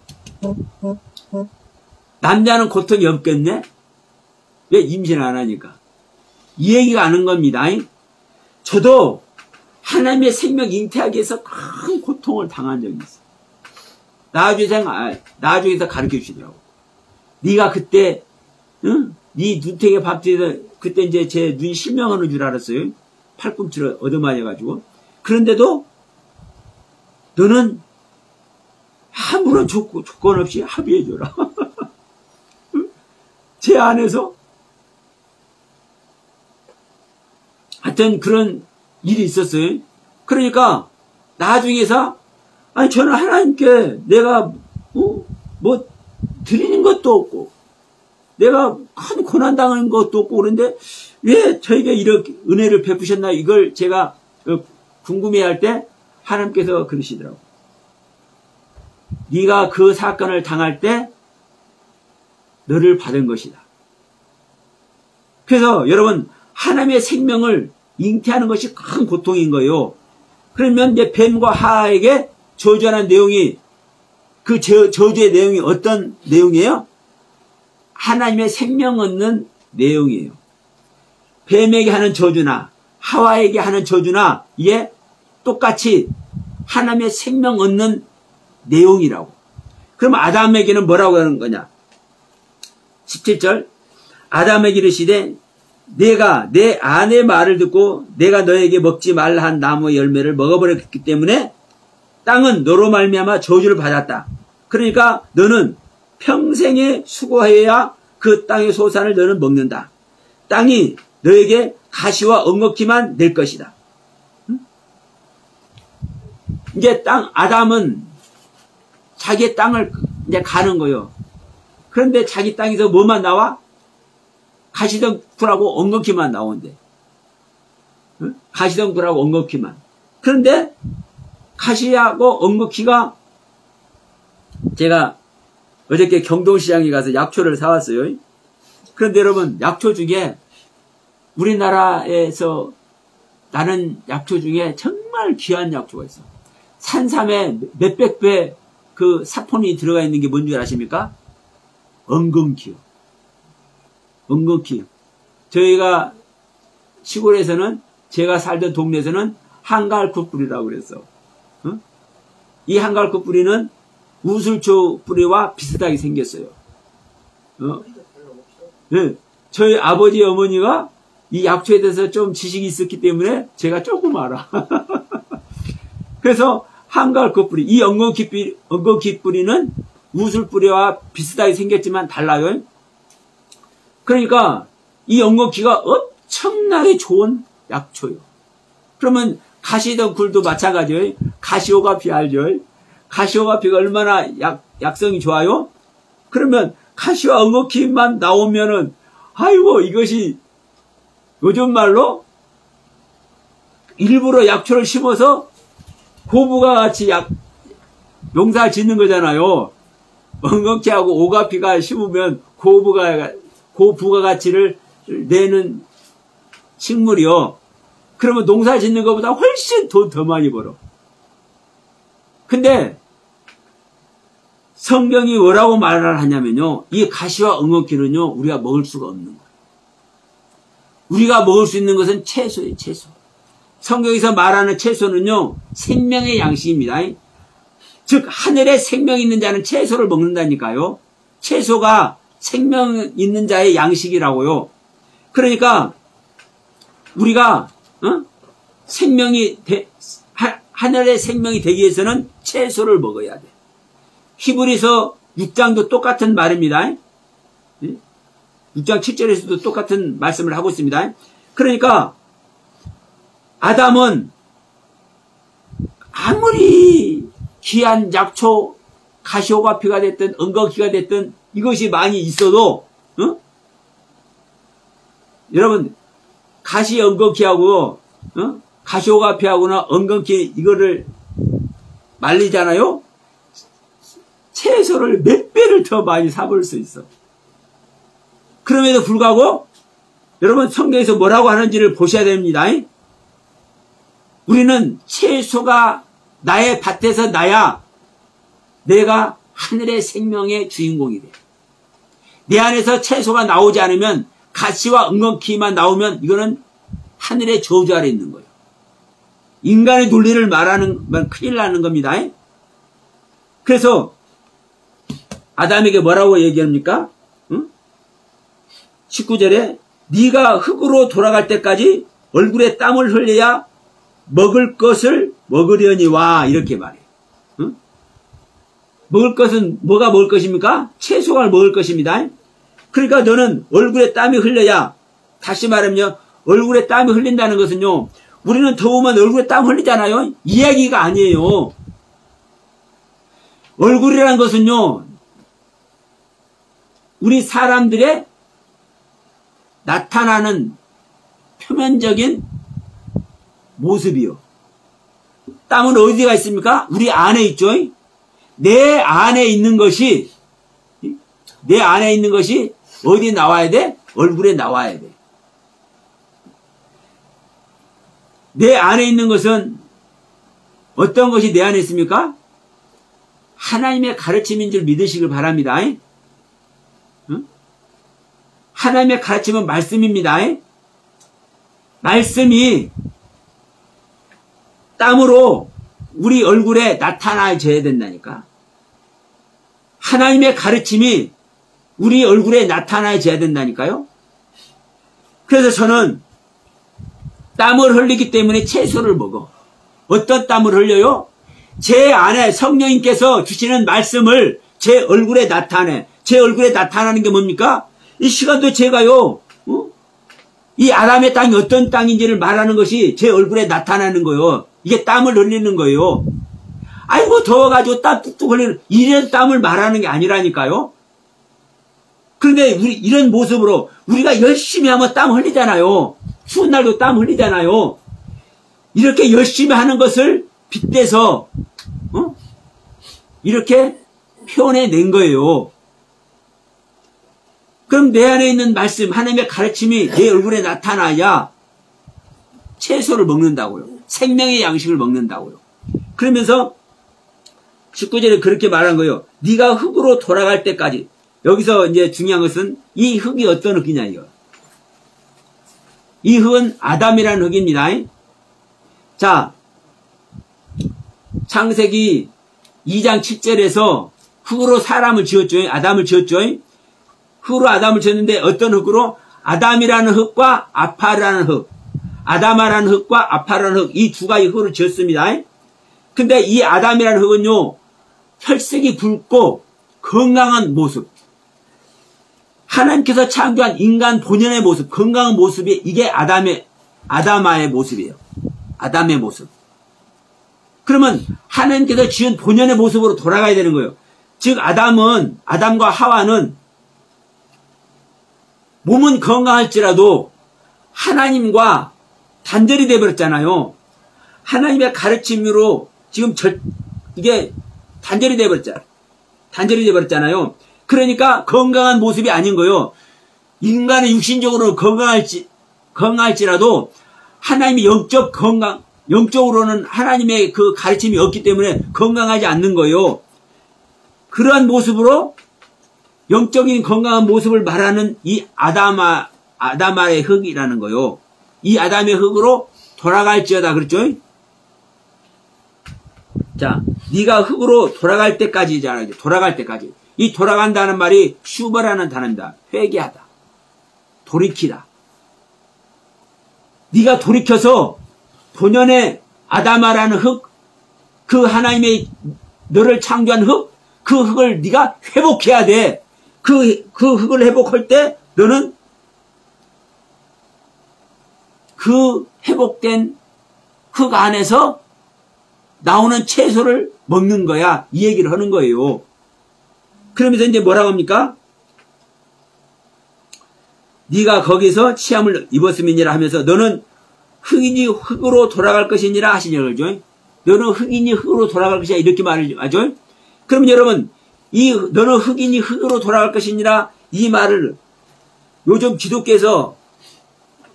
남자는 고통이 없겠네? 왜 임신 안 하니까? 이 얘기가 아는 겁니다. 저도 하나님의 생명 잉태하기 위해서 큰 고통을 당한 적이 있어요. 나중에서 가르쳐 주시더라고. 네가 그때, 네 눈탱이에 밥집에서 그때 이제 제 눈이 실명하는 줄 알았어요. 팔꿈치를 얻어맞아가지고. 그런데도 너는 아무런 조건 없이 합의해줘라. 제 안에서 하여튼 그런 일이 있었어요. 그러니까 나중에서 저는 하나님께 내가 뭐 드리는 것도 없고 내가 큰 고난 당하는 것도 없고 그런데 왜 저에게 이렇게 은혜를 베푸셨나, 이걸 제가 궁금해할 때 하나님께서 그러시더라고. 네가 그 사건을 당할 때 너를 받은 것이다. 그래서 여러분 하나님의 생명을 잉태하는 것이 큰 고통인 거예요. 그러면 이제 뱀과 하와에게 저주하는 내용이 그 저주의 내용이 어떤 내용이에요? 하나님의 생명 얻는 내용이에요. 뱀에게 하는 저주나 하와에게 하는 저주나 이게 똑같이 하나님의 생명 얻는 내용이라고. 그럼 아담에게는 뭐라고 하는 거냐? 17절 아담에게 이르시되 내가 내 아내 말을 듣고 내가 너에게 먹지 말라 한 나무의 열매를 먹어버렸기 때문에 땅은 너로 말미암아 저주를 받았다. 그러니까 너는 평생에 수고해야 그 땅의 소산을 너는 먹는다. 땅이 너에게 가시와 엉겅퀴만 낼 것이다. 이제 아담은 자기의 땅을 이제 가는 거예요. 그런데 자기 땅에서 뭐만 나와? 가시덩굴하고 엉겅퀴만 나오는데. 가시덩굴하고 엉겅퀴만. 그런데 가시하고 엉겅퀴가 제가 어저께 경동시장에 가서 약초를 사왔어요. 그런데 여러분 약초 중에 우리나라에서 나는 약초 중에 정말 귀한 약초가 있어. 산삼에 몇백 배 그 사폰이 들어가 있는 게 뭔지 아십니까? 엉겅퀴요. 엉겅퀴. 저희가 시골에서는 제가 살던 동네에서는 한갈쿠 뿌리라고 그랬어. 이 한갈쿠 뿌리는 우슬초 뿌리와 비슷하게 생겼어요. 네. 저희 아버지 어머니가 이 약초에 대해서 좀 지식이 있었기 때문에 제가 조금 알아. 그래서 한갈쿠 뿌리, 이 엉겅퀴 뿌리는 우슬 뿌리와 비슷하게 생겼지만 달라요. 그러니까 이 엉겅퀴가 엄청나게 좋은 약초요. 그러면 가시덩굴도 마찬가지예요. 가시오가피 알죠? 가시오가피가 얼마나 약성이 좋아요? 그러면 가시와 엉겅퀴만 나오면은 아이고 이것이 요즘 말로 일부러 약초를 심어서 고부가 같이 농사 짓는 거잖아요. 엉겅퀴하고 오가피가 심으면 고부가 가치를 내는 식물이요. 그러면 농사 짓는 것보다 훨씬 돈 더 많이 벌어. 근데 성경이 뭐라고 말을 하냐면요. 이 가시와 엉겅퀴는요. 우리가 먹을 수가 없는 거예요. 우리가 먹을 수 있는 것은 채소예요. 채소. 성경에서 말하는 채소는요. 생명의 양식입니다. 즉 하늘에 생명 있는 자는 채소를 먹는다니까요. 채소가 생명 있는 자의 양식이라고요. 그러니까 우리가 하늘의 생명이 되기 위해서는 채소를 먹어야 돼. 히브리서 6장도 똑같은 말입니다. 6장 7절에서도 똑같은 말씀을 하고 있습니다. 그러니까 아담은 아무리 귀한 약초, 가시오가피가 됐든 엉겅퀴가 됐든 이것이 많이 있어도 여러분 가시 엉겅퀴하고 가시오가피하고나 엉겅퀴 이거를 말리잖아요. 채소를 몇 배를 더 많이 사볼 수 있어. 그럼에도 불구하고 여러분 성경에서 뭐라고 하는지를 보셔야 됩니다. 우리는 채소가 나의 밭에서 나야 내가 하늘의 생명의 주인공이 돼. 내 안에서 채소가 나오지 않으면 가시와 엉겅퀴만 나오면 이거는 하늘의 저주 아래 있는 거예요. 인간의 논리를 말하는 큰일 나는 겁니다. 그래서 아담에게 뭐라고 얘기합니까? 19절에 네가 흙으로 돌아갈 때까지 얼굴에 땀을 흘려야 먹을 것을 먹으려니와 이렇게 말해요. 먹을 것은 뭐가 먹을 것입니까? 채소가 먹을 것입니다. 그러니까 너는 얼굴에 땀이 흘려야, 다시 말하면 얼굴에 땀이 흘린다는 것은요, 우리는 더우면 얼굴에 땀 흘리잖아요. 이야기가 아니에요. 얼굴이라는 것은요, 우리 사람들의 나타나는 표면적인 모습이요. 땀은 어디가 있습니까? 우리 안에 있죠. 내 안에 있는 것이 어디 나와야 돼? 얼굴에 나와야 돼. 내 안에 있는 것은 어떤 것이 내 안에 있습니까? 하나님의 가르침인 줄 믿으시길 바랍니다. 응? 하나님의 가르침은 말씀입니다. 말씀이 땀으로 우리 얼굴에 나타나줘야 된다니까. 하나님의 가르침이 우리 얼굴에 나타나줘야 된다니까요. 그래서 저는 땀을 흘리기 때문에 채소를 먹어. 어떤 땀을 흘려요? 제 안에 성령님께서 주시는 말씀을 제 얼굴에 나타내. 제 얼굴에 나타나는 게 뭡니까? 이 시간도 제가요, 이 아담의 땅이 어떤 땅인지를 말하는 것이 제 얼굴에 나타나는 거예요. 이게 땀을 흘리는 거예요. 아이고, 더워가지고 땀 뚝뚝 흘리는, 이런 땀을 말하는 게 아니라니까요. 그런데 우리 이런 모습으로 우리가 열심히 하면 땀 흘리잖아요. 추운 날도 땀 흘리잖아요. 이렇게 열심히 하는 것을 빗대서 이렇게 표현해낸 거예요. 그럼 내 안에 있는 말씀, 하나님의 가르침이 내 얼굴에 나타나야 채소를 먹는다고요. 생명의 양식을 먹는다고요. 그러면서 19절에 그렇게 말한 거예요. 네가 흙으로 돌아갈 때까지. 여기서 이제 중요한 것은 이 흙이 어떤 흙이냐 이거. 이 흙은 아담이라는 흙입니다. 자, 창세기 2장 7절에서 흙으로 사람을 지었죠. 아담을 지었죠. 흙으로 아담을 지었는데 어떤 흙으로? 아담이라는 흙과 아파라는 흙. 아담아라는 흙과 아파라는 흙. 이 두 가지 흙으로 지었습니다. 근데 이 아담이라는 흙은요, 혈색이 붉고 건강한 모습. 하나님께서 창조한 인간 본연의 모습, 건강한 모습이 이게 아담아의 모습이에요. 아담의 모습. 그러면 하나님께서 지은 본연의 모습으로 돌아가야 되는 거예요. 즉 아담과 하와는 몸은 건강할지라도 하나님과 단절이 되어버렸잖아요. 하나님의 가르침으로 지금 이게 단절이 되어버렸잖아요. 그러니까 건강한 모습이 아닌 거예요. 인간의 육신적으로 건강할지라도 하나님의 영적으로는 하나님의 그 가르침이 없기 때문에 건강하지 않는 거예요. 그러한 모습으로 영적인 건강한 모습을 말하는 이 아담아의 흙이라는 거예요. 이 아담의 흙으로 돌아갈지어다 그랬죠? 자, 네가 흙으로 돌아갈 때까지잖아요. 돌아갈 때까지. 이 돌아간다는 말이 슈버라는 단어입니다. 회개하다. 돌이키다. 네가 돌이켜서 본연의 아담아라는 흙, 그 하나님의 너를 창조한 흙, 그 흙을 네가 회복해야 돼. 그 흙을 회복할 때 너는 그 회복된 흙 안에서 나오는 채소를 먹는 거야. 이 얘기를 하는 거예요. 그러면서 이제 뭐라고 합니까? 네가 거기서 치함을 입었음이니라 하면서 너는 흙이니 흙으로 돌아갈 것이니라 하시냐고 그러죠. 너는 흙이니 흙으로 돌아갈 것이야 이렇게 말을 하죠. 그러면 여러분 너는 흙이니 흙으로 돌아갈 것이니라 이 말을 요즘 기독교에서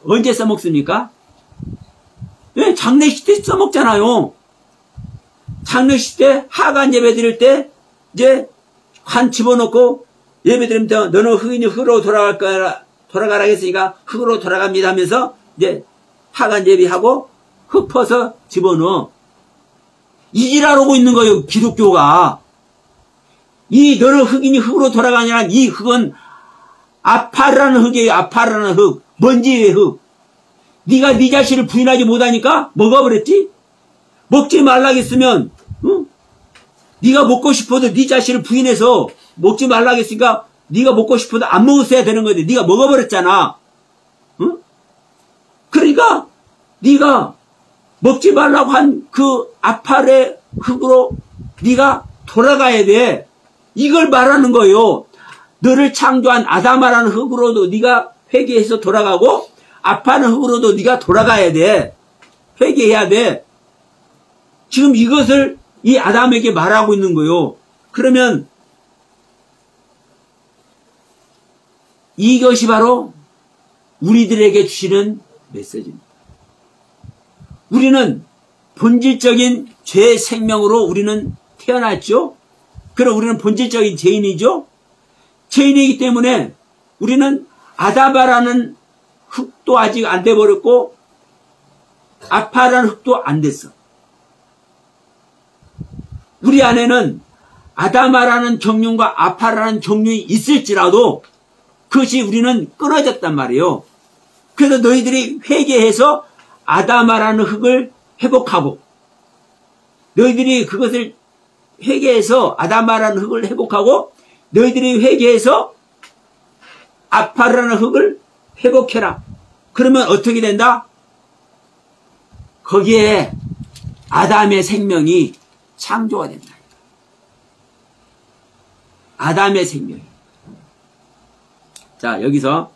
언제 써먹습니까? 왜? 장례식 때 써먹잖아요. 장례식 때 하간 예배 드릴 때 이제 관 집어넣고 예배 드리면 너는 흙이니 흙으로 돌아가라 했으니까 흙으로 돌아갑니다 하면서 이제 하간 예배하고 흙 퍼서 집어넣어. 이지랄하고 있는 거예요, 기독교가. 너는 흙이니 흙으로 돌아가냐는 이 흙은 아파라는 흙이에요, 아파라는 흙. 먼지의 흙. 네가 네 자신을 부인하지 못하니까 먹어버렸지? 먹지 말라겠으면, 응? 네가 먹고 싶어도 네 자신을 부인해서 먹지 말라겠으니까 네가 먹고 싶어도 안 먹었어야 되는 건데 네가 먹어버렸잖아. 응? 그러니까 네가 먹지 말라고 한 그 아파의 흙으로 네가 돌아가야 돼. 이걸 말하는 거예요. 너를 창조한 아담아라는 흙으로도 네가 회개해서 돌아가고 아파는 흙으로도 네가 돌아가야 돼. 회개해야 돼. 지금 이것을 이 아담에게 말하고 있는 거예요. 그러면 이것이 바로 우리들에게 주시는 메시지입니다. 우리는 본질적인 죄의 생명으로 우리는 태어났죠. 그럼 우리는 본질적인 죄인이죠. 죄인이기 때문에 우리는 아다바라는 흙도 아직 안 돼버렸고 아파라는 흙도 안 됐어. 우리 안에는 아다마라는 경륜과 아파라는 경륜이 있을지라도 그것이 우리는 끊어졌단 말이에요. 그래서 너희들이 회개해서 아다마라는 흙을 회복하고 너희들이 그것을 회개해서 아다마라는 흙을 회복하고 너희들이 회개해서 아파라는 흙을 회복해라. 그러면 어떻게 된다? 거기에 아담의 생명이 창조가 된다. 아담의 생명이. 자, 여기서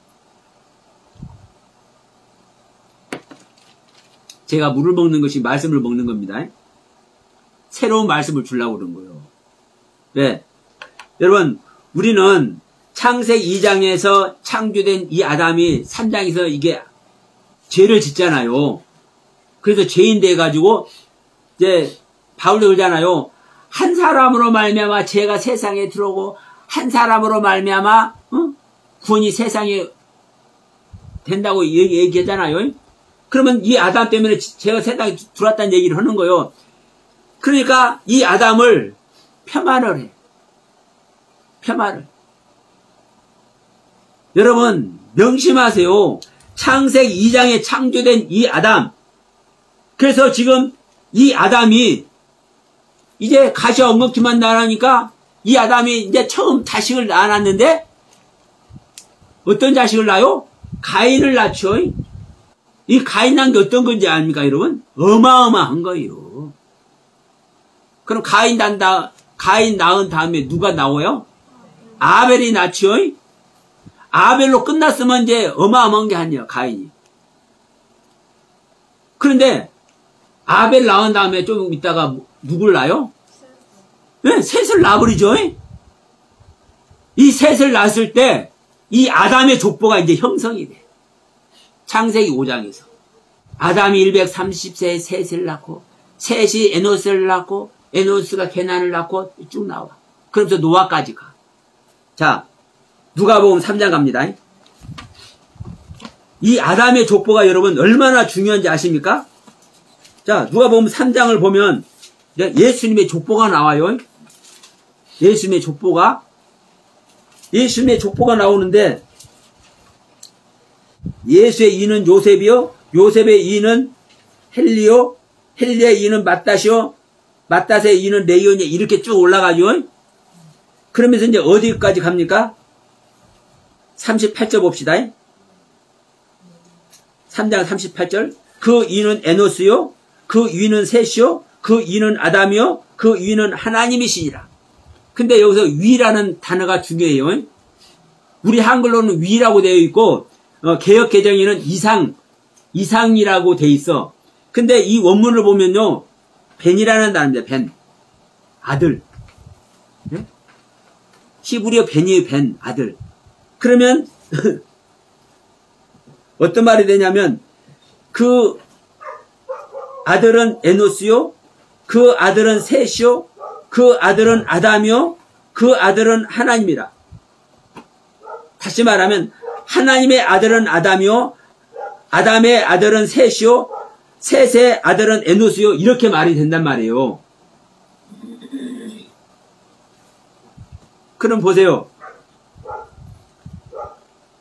제가 물을 먹는 것이 말씀을 먹는 겁니다. 새로운 말씀을 주려고 그런 거예요. 네. 여러분, 우리는 창세기 2장에서 창조된 이 아담이 3장에서 이게 죄를 짓잖아요. 그래서 죄인 돼가지고 이제 바울도 그러잖아요. 한 사람으로 말미암아 죄가 세상에 들어오고 한 사람으로 말미암아 구원이 세상에 된다고 얘기하잖아요. 그러면 이 아담 때문에 죄가 세상에 들어왔다는 얘기를 하는 거예요. 그러니까 이 아담을 폄하를 해. 폄하를. 여러분 명심하세요. 창세기 2장에 창조된 이 아담. 그래서 지금 이 아담이 이제 가시와 엉겅퀴만 나라니까 이 아담이 이제 처음 자식을 낳았는데 어떤 자식을 낳아요? 가인을 낳죠. 이 가인 낳은 게 어떤 건지 아닙니까 여러분? 어마어마한 거예요. 그럼 가인 낳은 다음에 누가 나와요? 아벨이 낳죠. 아벨로 끝났으면 이제 어마어마한 게 아니에요. 가인이. 그런데 아벨 낳은 다음에 좀 있다가 누굴 낳아요? 네, 셋을 낳아버리죠. 이 셋을 낳았을 때 이 아담의 족보가 이제 형성이 돼. 창세기 5장에서. 아담이 130세에 셋을 낳고 셋이 에노스를 낳고 에노스가 게난을 낳고 쭉 나와. 그러면서 노아까지 가. 자, 누가복음 3장 갑니다. 이 아담의 족보가 여러분 얼마나 중요한지 아십니까? 자, 누가복음 3장을 보면 예수님의 족보가 나와요. 예수님의 족보가 나오는데 예수의 이는 요셉이요, 요셉의 이는 헬리요, 헬리의 이는 맏닷이요, 맏닷의 이는 레이온이 이렇게 쭉 올라가죠. 그러면서 이제 어디까지 갑니까? 38절 봅시다. 3장 38절. 그 이는 에노스요, 그 위는 셋이요, 그 위는 아담이요, 그 위는 하나님이시니라. 근데 여기서 위라는 단어가 중요해요. 우리 한글로는 위라고 되어 있고 개역 개정에는 이상이라고 되어 있어. 근데 이 원문을 보면요, 벤이라는 단어입니다. 벤, 아들. 네? 히브리어 벤이에요. 벤, 아들. 그러면 어떤 말이 되냐면 그 아들은 에노스요, 그 아들은 셋이요, 그 아들은 아담이요, 그 아들은 하나님이라. 다시 말하면 하나님의 아들은 아담이요, 아담의 아들은 셋이요, 셋의 아들은 에노스요, 이렇게 말이 된단 말이에요. 그럼 보세요.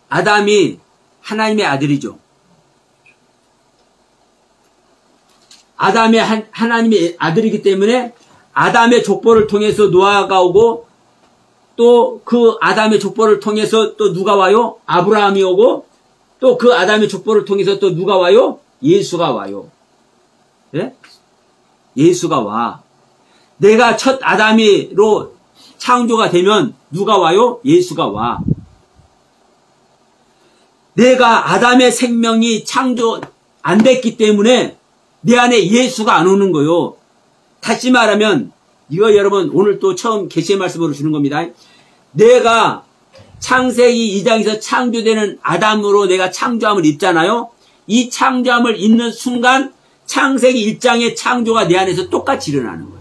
아담이 하나님의 아들이죠. 아담이 하나님의 아들이기 때문에 아담의 족보를 통해서 노아가 오고 또 그 아담의 족보를 통해서 또 누가 와요? 아브라함이 오고 또 그 아담의 족보를 통해서 또 누가 와요? 예수가 와요. 예? 예수가 와. 내가 첫 아담이로 창조가 되면 누가 와요? 예수가 와. 내가 아담의 생명이 창조 안 됐기 때문에 내 안에 예수가 안 오는 거요. 다시 말하면 이거 여러분 오늘 또 처음 계시의 말씀으로 주는 겁니다. 내가 창세기 2장에서 창조되는 아담으로 내가 창조함을 입잖아요. 이 창조함을 입는 순간 창세기 1장의 창조가 내 안에서 똑같이 일어나는 거예요.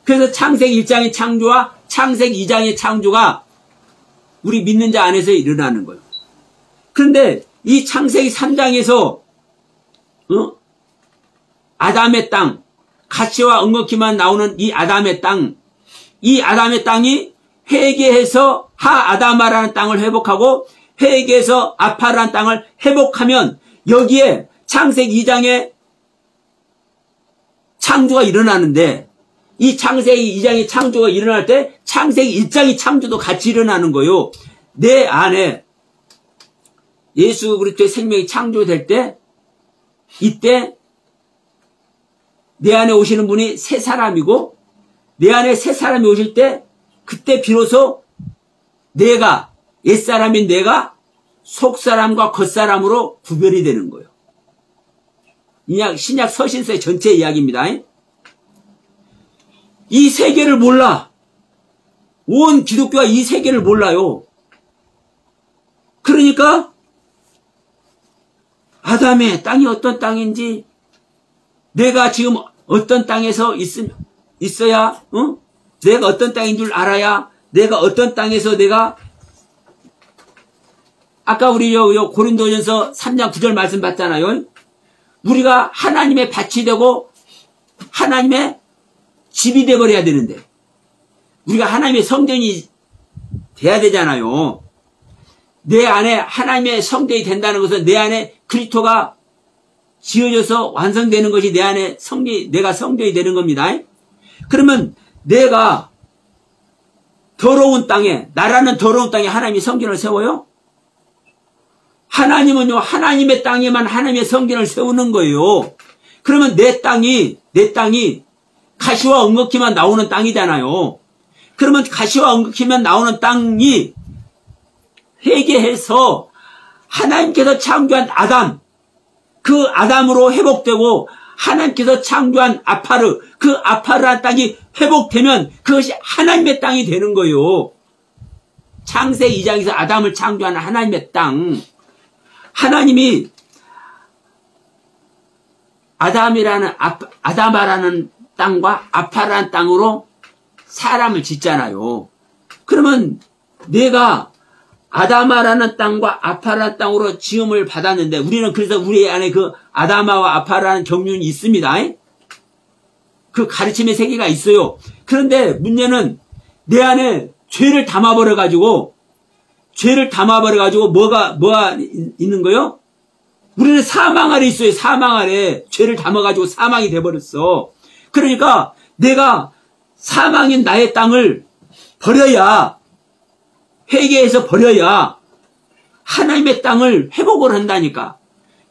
그래서 창세기 1장의 창조와 창세기 2장의 창조가 우리 믿는 자 안에서 일어나는 거예요. 그런데 이 창세기 3장에서 아담의 땅, 가시와 엉겅퀴만 나오는 이 아담의 땅이 회개해서 하아다마라는 땅을 회복하고 회개해서 아파라는 땅을 회복하면 여기에 창세기 2장의 창조가 일어나는데 이 창세기 2장의 창조가 일어날 때 창세기 1장의 창조도 같이 일어나는 거예요. 내 안에 예수 그리스도의 생명이 창조될 때 이때 내 안에 오시는 분이 새 사람이고 내 안에 새 사람이 오실 때 그때 비로소 내가 옛사람인 내가 속사람과 겉사람으로 구별이 되는 거예요. 신약 서신서의 전체 이야기입니다. 이 세계를 몰라. 온 기독교가 이 세계를 몰라요. 그러니까 아담의 땅이 어떤 땅인지 내가 지금 어떤 땅에서 있어야 내가 어떤 땅인 줄 알아야 내가 어떤 땅에서 내가 아까 우리 고린도전서 3장 9절 말씀 봤잖아요. 우리가 하나님의 밭이 되고 하나님의 집이 되어버려야 되는데 우리가 하나님의 성전이 돼야 되잖아요. 내 안에 하나님의 성전이 된다는 것은 내 안에 그리스도가 지어져서 완성되는 것이 내 안에 내가 성전이 되는 겁니다. 그러면 내가 더러운 땅에 나라는 더러운 땅에 하나님이 성전을 세워요? 하나님은요 하나님의 땅에만 하나님의 성전을 세우는 거예요. 그러면 내 땅이 가시와 엉겅퀴만 나오는 땅이잖아요. 그러면 가시와 엉겅퀴만 나오는 땅이 회개해서 하나님께서 창조한 아담, 그 아담으로 회복되고 하나님께서 창조한 아파르, 그 아파르한 땅이 회복되면 그것이 하나님의 땅이 되는 거예요. 창세기 2장에서 아담을 창조한 하나님의 땅. 하나님이 아담아라는 땅과 아파라는 땅으로 사람을 짓잖아요. 그러면 내가 아담아라는 땅과 아파라는 땅으로 지음을 받았는데 우리는 그래서 우리 안에 그 아담아와 아파라는 경륜이 있습니다. 그 가르침의 세계가 있어요. 그런데 문제는 내 안에 죄를 담아버려가지고 뭐가 있는 거요? 우리는 사망 아래 있어요. 사망 아래 죄를 담아가지고 사망이 돼버렸어. 그러니까 내가 사망인 나의 땅을 버려야 회개해서 버려야 하나님의 땅을 회복을 한다니까.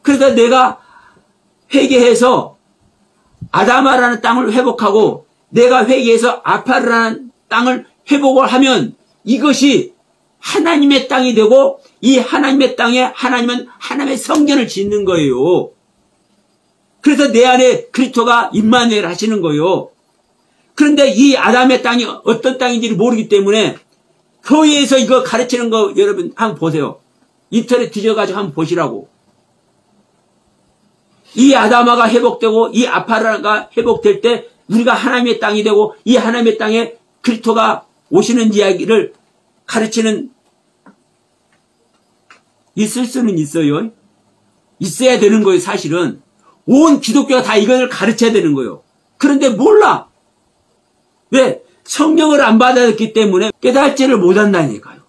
그래서 내가 회개해서 아담아라는 땅을 회복하고 내가 회개해서 아파르라는 땅을 회복을 하면 이것이 하나님의 땅이 되고 이 하나님의 땅에 하나님은 하나님의 성전을 짓는 거예요. 그래서 내 안에 그리스도가 임마누엘 하시는 거예요. 그런데 이 아담의 땅이 어떤 땅인지를 모르기 때문에 교회에서 이거 가르치는 거 여러분 한번 보세요. 인터넷 뒤져가지고 한번 보시라고. 이 아담아가 회복되고 이 아파라가 회복될 때 우리가 하나님의 땅이 되고 이 하나님의 땅에 그리스도가 오시는 이야기를 가르치는 있을 수는 있어요. 있어야 되는 거예요. 사실은 온 기독교가 다 이걸 가르쳐야 되는 거예요. 그런데 몰라. 왜? 성령을 안 받았기 때문에 깨달지를 못한다니까요.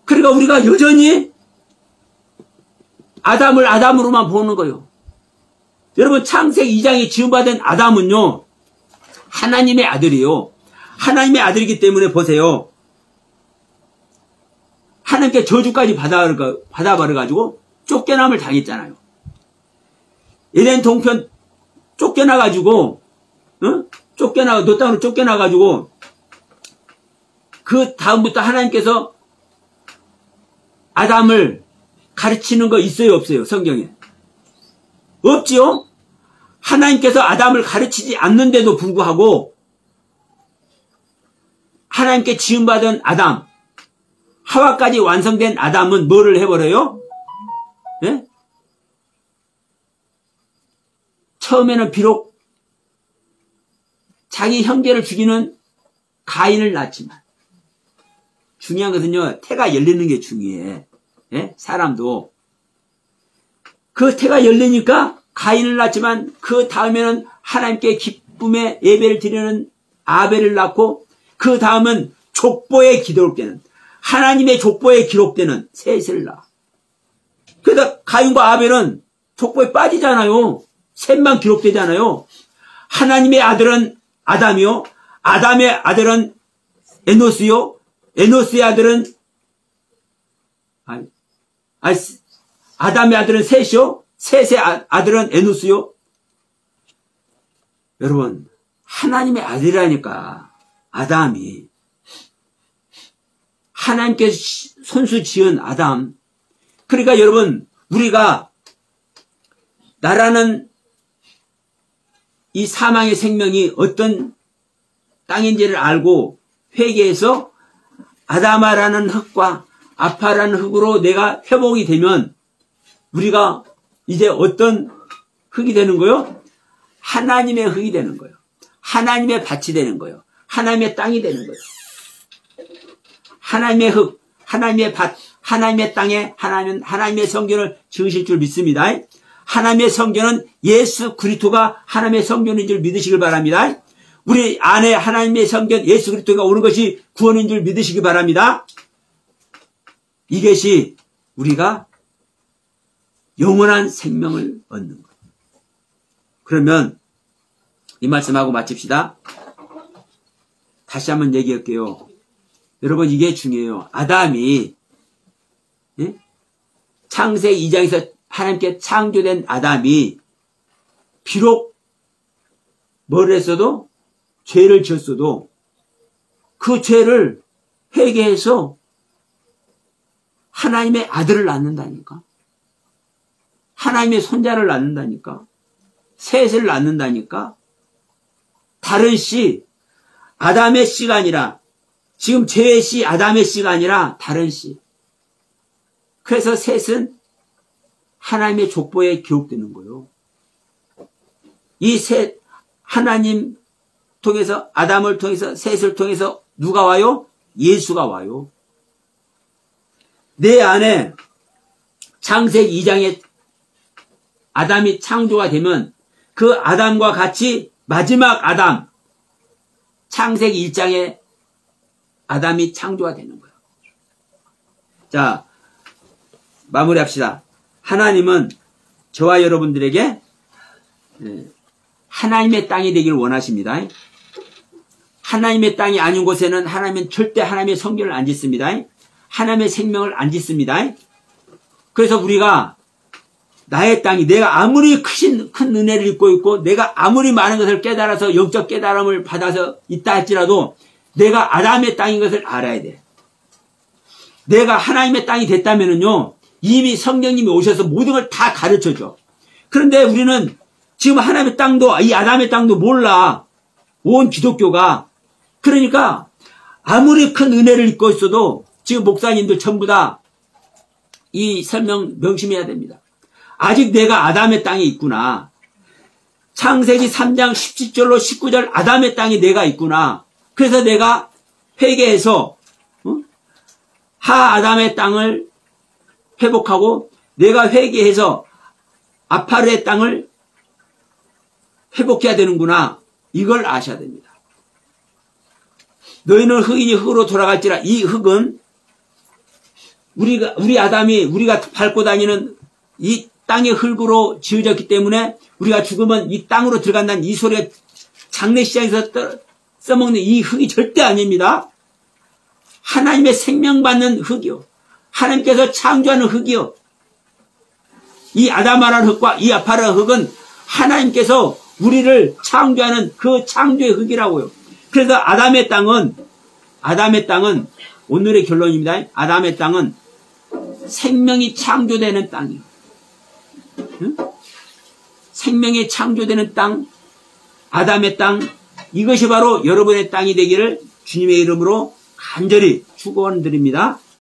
그러니까 우리가 여전히 아담을 아담으로만 보는 거예요. 여러분 창세기 2장에 지음받은 아담은요 하나님의 아들이에요. 하나님의 아들이기 때문에 보세요. 하나님께 저주까지 받아버려가지고 쫓겨남을 당했잖아요. 에덴 동편 쫓겨나가지고 너 땅으로 쫓겨나가지고 그 다음부터 하나님께서 아담을 가르치는 거 있어요 없어요? 성경에 없지요? 하나님께서 아담을 가르치지 않는데도 불구하고 하나님께 지음받은 아담 하와까지 완성된 아담은 뭐를 해버려요? 예? 처음에는 비록 자기 형제를 죽이는 가인을 낳았지만, 중요한 것은요, 태가 열리는 게 중요해. 예? 사람도. 그 태가 열리니까 가인을 낳았지만, 그 다음에는 하나님께 기쁨의 예배를 드리는 아벨을 낳고, 그 다음은 족보에 기록되는, 하나님의 족보에 기록되는 셋을 낳아. 그래서 가인과 아벨은 족보에 빠지잖아요. 셋만 기록되잖아요. 하나님의 아들은 아담이요, 아담의 아들은 에노스요, 에노스의 아들은 아담의 아들은 셋이요, 셋의 아들은 에노스요. 여러분, 하나님의 아들이라니까. 아담이 하나님께서 손수 지은 아담. 그러니까 여러분, 우리가 나라는 이 사망의 생명이 어떤 땅인지를 알고 회개해서 아담아라는 흙과 아파라는 흙으로 내가 회복이 되면 우리가 이제 어떤 흙이 되는 거요? 하나님의 흙이 되는 거예요. 하나님의 밭이 되는 거예요. 하나님의 땅이 되는 거예요. 하나님의 흙, 하나님의 밭, 하나님의 땅에 하나님의 성전을 지으실 줄 믿습니다. 하나님의 성전은 예수 그리스도가 하나님의 성전인 줄 믿으시길 바랍니다. 우리 안에 하나님의 성전 예수 그리스도가 오는 것이 구원인 줄 믿으시기 바랍니다. 이것이 우리가 영원한 생명을 얻는 것. 그러면 이 말씀하고 마칩시다. 다시 한번 얘기할게요. 여러분, 이게 중요해요. 아담이 창세기 2장에서 하나님께 창조된 아담이 비록 뭘 했어도, 죄를 지었어도 그 죄를 회개해서 하나님의 아들을 낳는다니까. 하나님의 손자를 낳는다니까. 셋을 낳는다니까. 다른 씨, 아담의 씨가 아니라, 지금 죄의 씨, 아담의 씨가 아니라 다른 씨. 그래서 셋은 하나님의 족보에 기록되는 거예요. 이 셋, 하나님 통해서, 아담을 통해서, 셋을 통해서 누가 와요? 예수가 와요. 내 안에 창세기 2장에 아담이 창조가 되면 그 아담과 같이 마지막 아담, 창세기 1장에 아담이 창조가 되는 거예요. 자, 마무리합시다. 하나님은 저와 여러분들에게 하나님의 땅이 되기를 원하십니다. 하나님의 땅이 아닌 곳에는 하나님은 절대 하나님의 성전을 안 짓습니다. 하나님의 생명을 안 짓습니다. 그래서 우리가 나의 땅이, 내가 아무리 큰 은혜를 입고 있고 내가 아무리 많은 것을 깨달아서 영적 깨달음을 받아서 있다 할지라도 내가 아담의 땅인 것을 알아야 돼. 내가 하나님의 땅이 됐다면은요, 이미 성령님이 오셔서 모든 걸 다 가르쳐줘. 그런데 우리는 지금 하나님의 땅도, 이 아담의 땅도 몰라. 온 기독교가. 그러니까 아무리 큰 은혜를 입고 있어도 지금 목사님들 전부 다 이 설명 명심해야 됩니다. 아직 내가 아담의 땅에 있구나. 창세기 3장 17절로 19절 아담의 땅에 내가 있구나. 그래서 내가 회개해서 하 아담의 땅을 회복하고 내가 회개해서 아파르의 땅을 회복해야 되는구나. 이걸 아셔야 됩니다. 너희는 흙이니 흙으로 돌아갈지라. 이 흙은 우리 아담이 우리가 밟고 다니는 이 땅의 흙으로 지어졌기 때문에 우리가 죽으면 이 땅으로 들어간다는 이 소리가 장례시장에서 써먹는 이 흙이 절대 아닙니다. 하나님의 생명받는 흙이요. 하나님께서 창조하는 흙이요. 이 아담아라는 흙과 이 아파라는 흙은 하나님께서 우리를 창조하는 그 창조의 흙이라고요. 그래서 아담의 땅은 오늘의 결론입니다. 아담의 땅은 생명이 창조되는 땅이에요. 응? 생명이 창조되는 땅, 아담의 땅, 이것이 바로 여러분의 땅이 되기를 주님의 이름으로 간절히 축원드립니다.